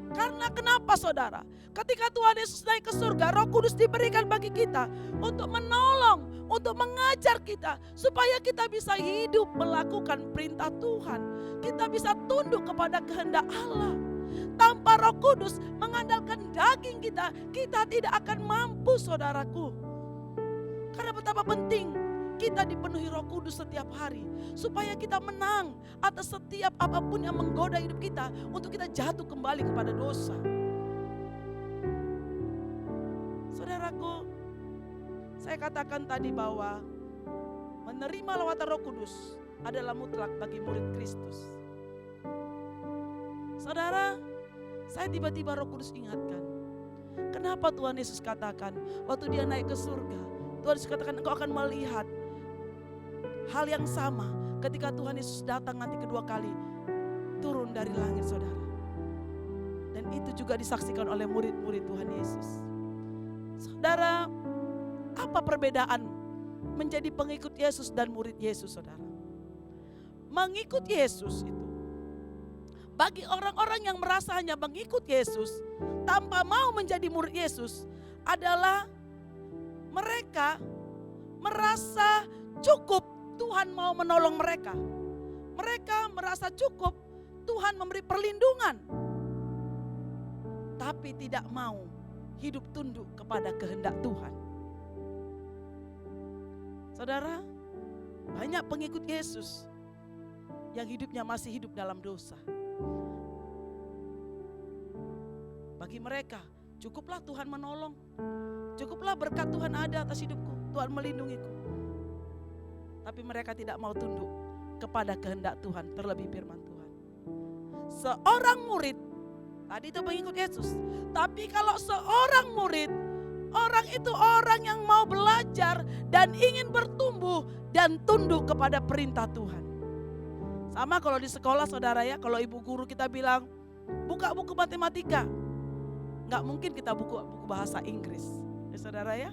Karena kenapa saudara? Ketika Tuhan Yesus naik ke surga, Roh Kudus diberikan bagi kita untuk menolong, untuk mengajar kita supaya kita bisa hidup melakukan perintah Tuhan. Kita bisa tunduk kepada kehendak Allah. Tanpa Roh Kudus mengandalkan daging kita tidak akan mampu, saudaraku. Karena betapa penting kita dipenuhi Roh Kudus setiap hari supaya kita menang atas setiap apapun yang menggoda hidup kita untuk kita jatuh kembali kepada dosa. Saudaraku, saya katakan tadi bahwa menerima lawatan Roh Kudus adalah mutlak bagi murid Kristus. Saudara, saya tiba-tiba Roh Kudus ingatkan, kenapa Tuhan Yesus katakan waktu dia naik ke surga, Tuhan Yesus katakan engkau akan melihat hal yang sama ketika Tuhan Yesus datang nanti kedua kali turun dari langit, saudara. Dan itu juga disaksikan oleh murid-murid Tuhan Yesus. Saudara, apa perbedaan menjadi pengikut Yesus dan murid Yesus, saudara? Mengikut Yesus itu, bagi orang-orang yang merasa hanya mengikut Yesus tanpa mau menjadi murid Yesus, adalah mereka merasa cukup Tuhan mau menolong mereka. Mereka merasa cukup Tuhan memberi perlindungan, tapi tidak mau hidup tunduk kepada kehendak Tuhan. Saudara, banyak pengikut Yesus yang hidupnya masih hidup dalam dosa. Bagi mereka, cukuplah Tuhan menolong, cukuplah berkat Tuhan ada atas hidupku, Tuhan melindungiku. Tapi mereka tidak mau tunduk kepada kehendak Tuhan, terlebih firman Tuhan. Seorang murid, tadi itu pengikut Yesus. Tapi kalau seorang murid, orang itu orang yang mau belajar dan ingin bertumbuh dan tunduk kepada perintah Tuhan. Sama kalau di sekolah, saudara ya, kalau ibu guru kita bilang, buka buku matematika. Nggak mungkin kita buku bahasa Inggris. Ya saudara ya,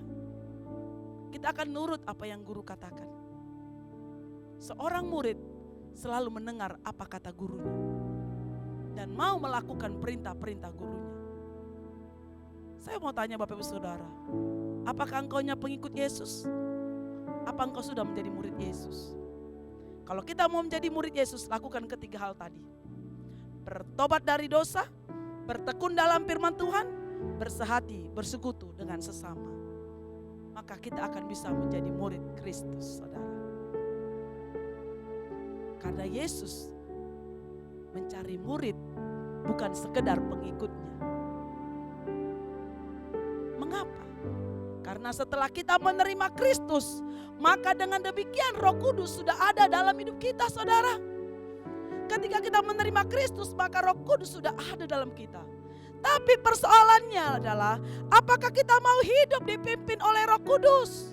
kita akan nurut apa yang guru katakan. Seorang murid selalu mendengar apa kata gurunya dan mau melakukan perintah-perintah gurunya. Saya mau tanya Bapak Ibu Saudara, apakah engkaunya pengikut Yesus? Apa engkau sudah menjadi murid Yesus? Kalau kita mau menjadi murid Yesus, lakukan ketiga hal tadi. Bertobat dari dosa, bertekun dalam firman Tuhan, bersehati, bersekutu dengan sesama. Maka kita akan bisa menjadi murid Kristus, saudara. Karena Yesus mencari murid, bukan sekedar pengikutnya. Mengapa? Karena setelah kita menerima Kristus, maka dengan demikian Roh Kudus sudah ada dalam hidup kita, saudara. Ketika kita menerima Kristus, maka Roh Kudus sudah ada dalam kita. Tapi persoalannya adalah, apakah kita mau hidup dipimpin oleh Roh Kudus?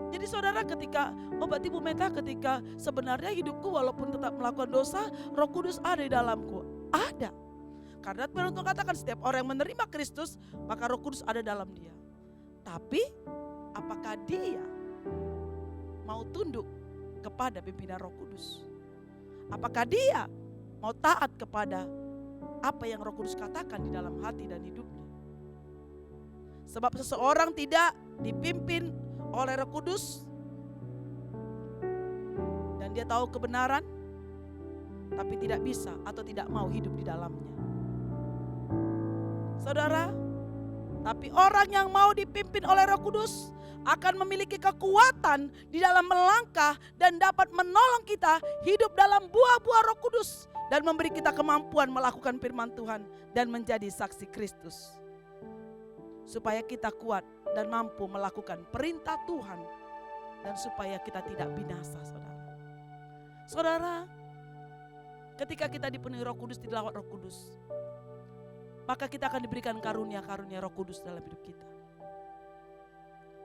Jadi saudara, ketika berarti Bu Meta, ketika sebenarnya hidupku walaupun tetap melakukan dosa, Roh Kudus ada di dalamku. Ada. Karena Firman Tuhan katakan setiap orang yang menerima Kristus, maka Roh Kudus ada dalam dia. Tapi apakah dia mau tunduk kepada pimpinan Roh Kudus? Apakah dia mau taat kepada apa yang Roh Kudus katakan di dalam hati dan hidupnya? Sebab seseorang tidak dipimpin oleh Roh Kudus dan dia tahu kebenaran, tapi tidak bisa atau tidak mau hidup di dalamnya. Saudara, tapi orang yang mau dipimpin oleh Roh Kudus akan memiliki kekuatan di dalam melangkah dan dapat menolong kita hidup dalam buah-buah Roh Kudus dan memberi kita kemampuan melakukan firman Tuhan dan menjadi saksi Kristus. Supaya kita kuat dan mampu melakukan perintah Tuhan dan supaya kita tidak binasa, saudara. Saudara, ketika kita dipenuhi Roh Kudus, dilawat Roh Kudus, maka kita akan diberikan karunia-karunia Roh Kudus dalam hidup kita.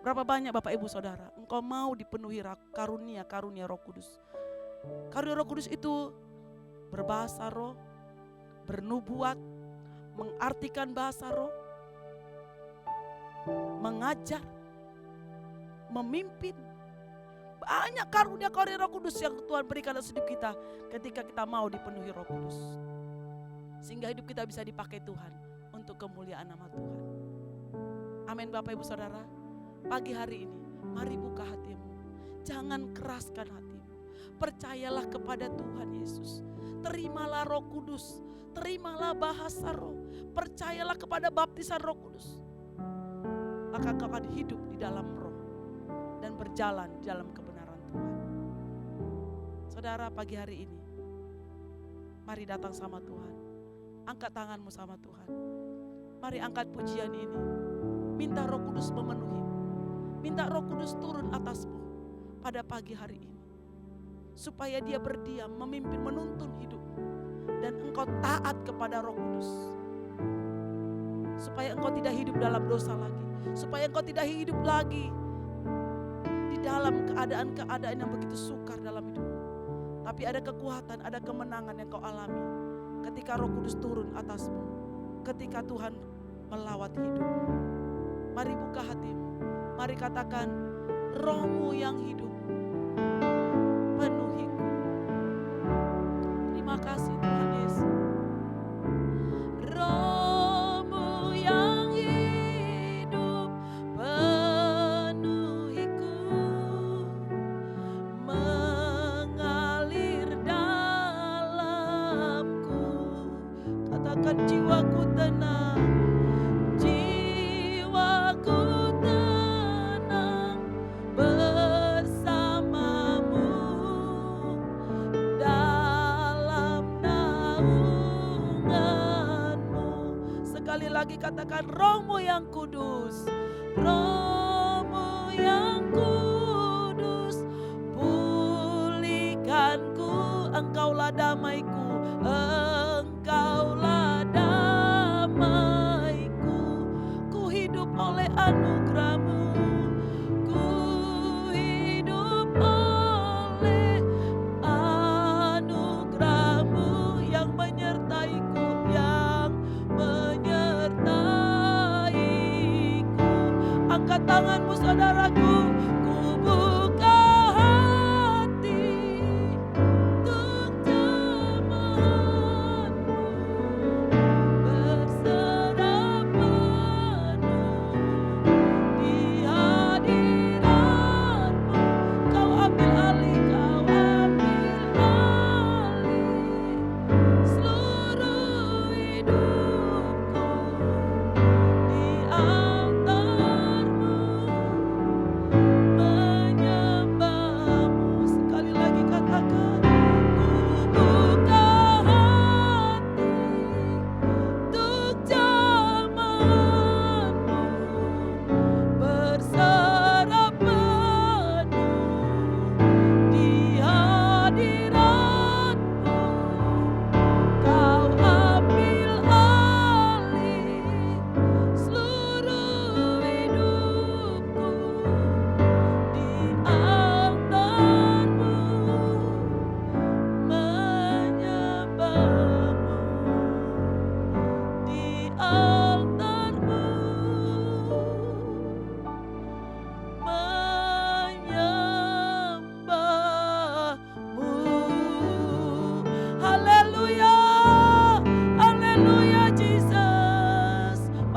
Berapa banyak Bapak Ibu Saudara, engkau mau dipenuhi karunia-karunia Roh Kudus. Karunia Roh Kudus itu berbahasa roh, bernubuat, mengartikan bahasa roh, mengajar, memimpin. Banyak karunia-karunia Roh Kudus yang Tuhan berikan dalam hidup kita ketika kita mau dipenuhi Roh Kudus. Sehingga hidup kita bisa dipakai Tuhan untuk kemuliaan nama Tuhan. Amin Bapak Ibu Saudara. Pagi hari ini mari buka hatimu. Jangan keraskan hatimu. Percayalah kepada Tuhan Yesus. Terimalah Roh Kudus. Terimalah bahasa roh. Percayalah kepada baptisan Roh Kudus. Maka kau akan hidup di dalam roh dan berjalan di dalam kebenaran Tuhan. Saudara, pagi hari ini mari datang sama Tuhan. Angkat tanganmu sama Tuhan. Mari angkat pujian ini. Minta Roh Kudus memenuhi. Minta Roh Kudus turun atasmu pada pagi hari ini. Supaya dia berdiam, memimpin, menuntun hidupmu. Dan engkau taat kepada Roh Kudus. Supaya engkau tidak hidup dalam dosa lagi. Supaya engkau tidak hidup lagi di dalam keadaan-keadaan yang begitu sukar dalam hidupmu. Tapi ada kekuatan, ada kemenangan yang kau alami ketika Roh Kudus turun atasmu. Ketika Tuhan melawat hidupmu. Mari buka hatimu. Mari katakan, Roh-Mu yang hidup penuhiku. Terima kasih Tuhan Yesus. Roh-Mu yang hidup penuhiku, mengalir dalamku. Katakan jiwaku tenang. Sekali lagi katakan, Roh-Mu yang kudus, Roh-Mu yang kudus, pulihkanku, Engkaulah damaiku, Engkaulah damaiku, ku hidup oleh anugerah-Mu, ku hidup oleh anugerah-Mu yang menyertaiku, yang angkat tanganmu saudaraku, ku buka hati untuk jemaat-Mu, berserah penuh di hadirat-Mu. Kau ambil alih, Kau ambil alih seluruh hidupku di altar-Mu.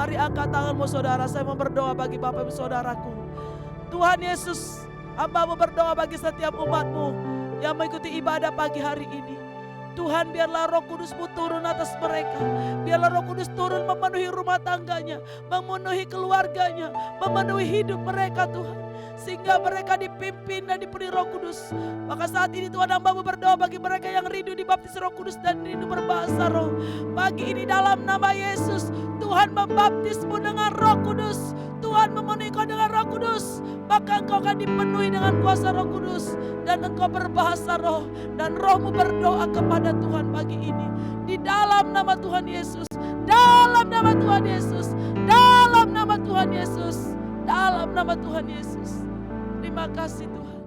Mari angkat tanganmu saudara, saya mau berdoa bagi Bapak Ibu Saudaraku. Tuhan Yesus, hamba mau berdoa bagi setiap umatmu yang mengikuti ibadah pagi hari ini. Tuhan, biarlah Roh Kudus-Mu turun atas mereka. Biarlah Roh Kudus turun memenuhi rumah tangganya, memenuhi keluarganya, memenuhi hidup mereka Tuhan. Sehingga mereka dipimpin dan dipenuhi Roh Kudus. Maka saat ini Tuhan, hamba-Mu berdoa bagi mereka yang rindu dibaptis Roh Kudus dan rindu berbahasa roh. Pagi ini dalam nama Yesus, Tuhan membaptismu dengan Roh Kudus. Tuhan memenuhi kau dengan Roh Kudus. Maka engkau akan dipenuhi dengan kuasa Roh Kudus. Dan engkau berbahasa roh. Dan rohmu berdoa kepada Tuhan pagi ini. Di dalam nama Tuhan Yesus. Dalam nama Tuhan Yesus. Dalam nama Tuhan Yesus. Dalam nama Tuhan Yesus. Terima kasih Tuhan.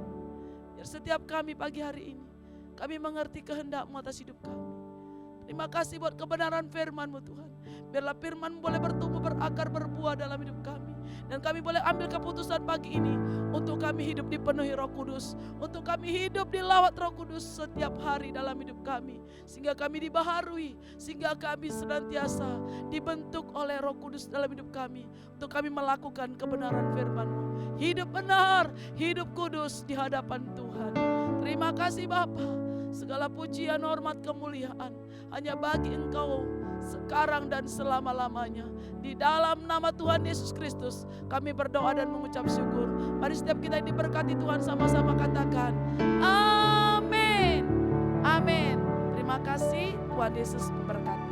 Biar setiap kami pagi hari ini, kami mengerti kehendak-Mu atas hidup kami. Terima kasih buat kebenaran firman-Mu Tuhan. Biarlah firman-Mu boleh bertumbuh, berakar, berbuah dalam hidup kami. Dan kami boleh ambil keputusan pagi ini untuk kami hidup dipenuhi Roh Kudus. Untuk kami hidup dilawat Roh Kudus setiap hari dalam hidup kami. Sehingga kami dibaharui, sehingga kami senantiasa dibentuk oleh Roh Kudus dalam hidup kami. Untuk kami melakukan kebenaran firman-Mu. Hidup benar, hidup kudus di hadapan Tuhan. Terima kasih Bapa. Segala pujian, hormat, kemuliaan hanya bagi Engkau sekarang dan selama-lamanya. Di dalam nama Tuhan Yesus Kristus kami berdoa dan mengucap syukur. Mari setiap kita diberkati Tuhan, sama-sama katakan amin. Amin. Terima kasih, Tuhan Yesus memberkati.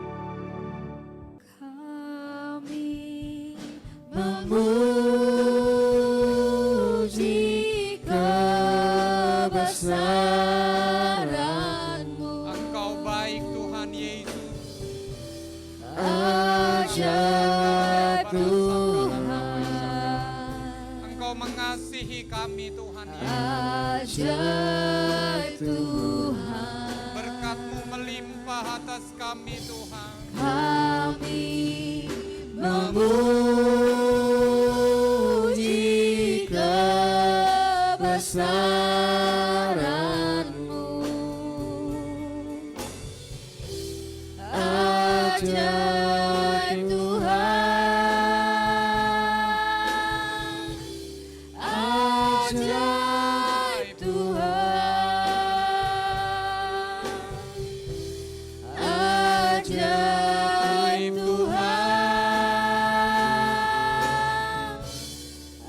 Kami memuji kebesaran-Mu. Engkau baik Tuhan Yesus. Ajaib Tuhan. Engkau mengasihi kami Tuhan Yesus. Ajaib Tuhan. Berkat-Mu melimpah atas kami Tuhan. Kami memuji kebesaran-Mu. Ajaib Tuhan. Ajaib Tuhan. Ajaib Tuhan.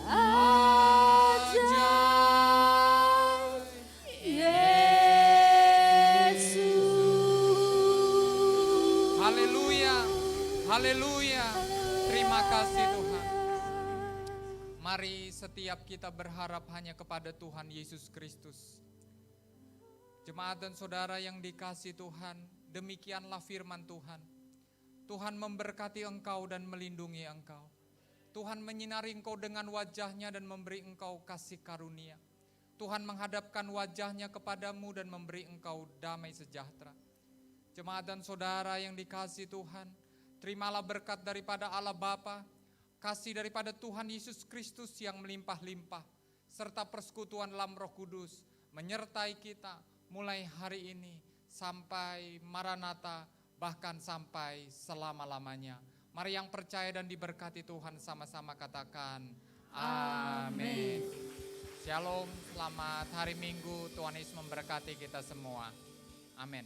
Ajaib Yesus. Haleluya. Haleluya. Terima kasih Tuhan. Mari setiap kita berharap hanya kepada Tuhan Yesus Kristus. Jemaat dan saudara yang dikasihi Tuhan, demikianlah firman Tuhan. Tuhan memberkati engkau dan melindungi engkau. Tuhan menyinari engkau dengan wajahnya dan memberi engkau kasih karunia. Tuhan menghadapkan wajahnya kepadamu dan memberi engkau damai sejahtera. Jemaat dan saudara yang dikasihi Tuhan, terimalah berkat daripada Allah Bapa, kasih daripada Tuhan Yesus Kristus yang melimpah-limpah, serta persekutuan dalam Roh Kudus menyertai kita mulai hari ini sampai Maranatha, bahkan sampai selama-lamanya. Mari yang percaya dan diberkati Tuhan sama-sama katakan amin. Shalom, selamat hari Minggu, Tuhan Yesus memberkati kita semua. Amin.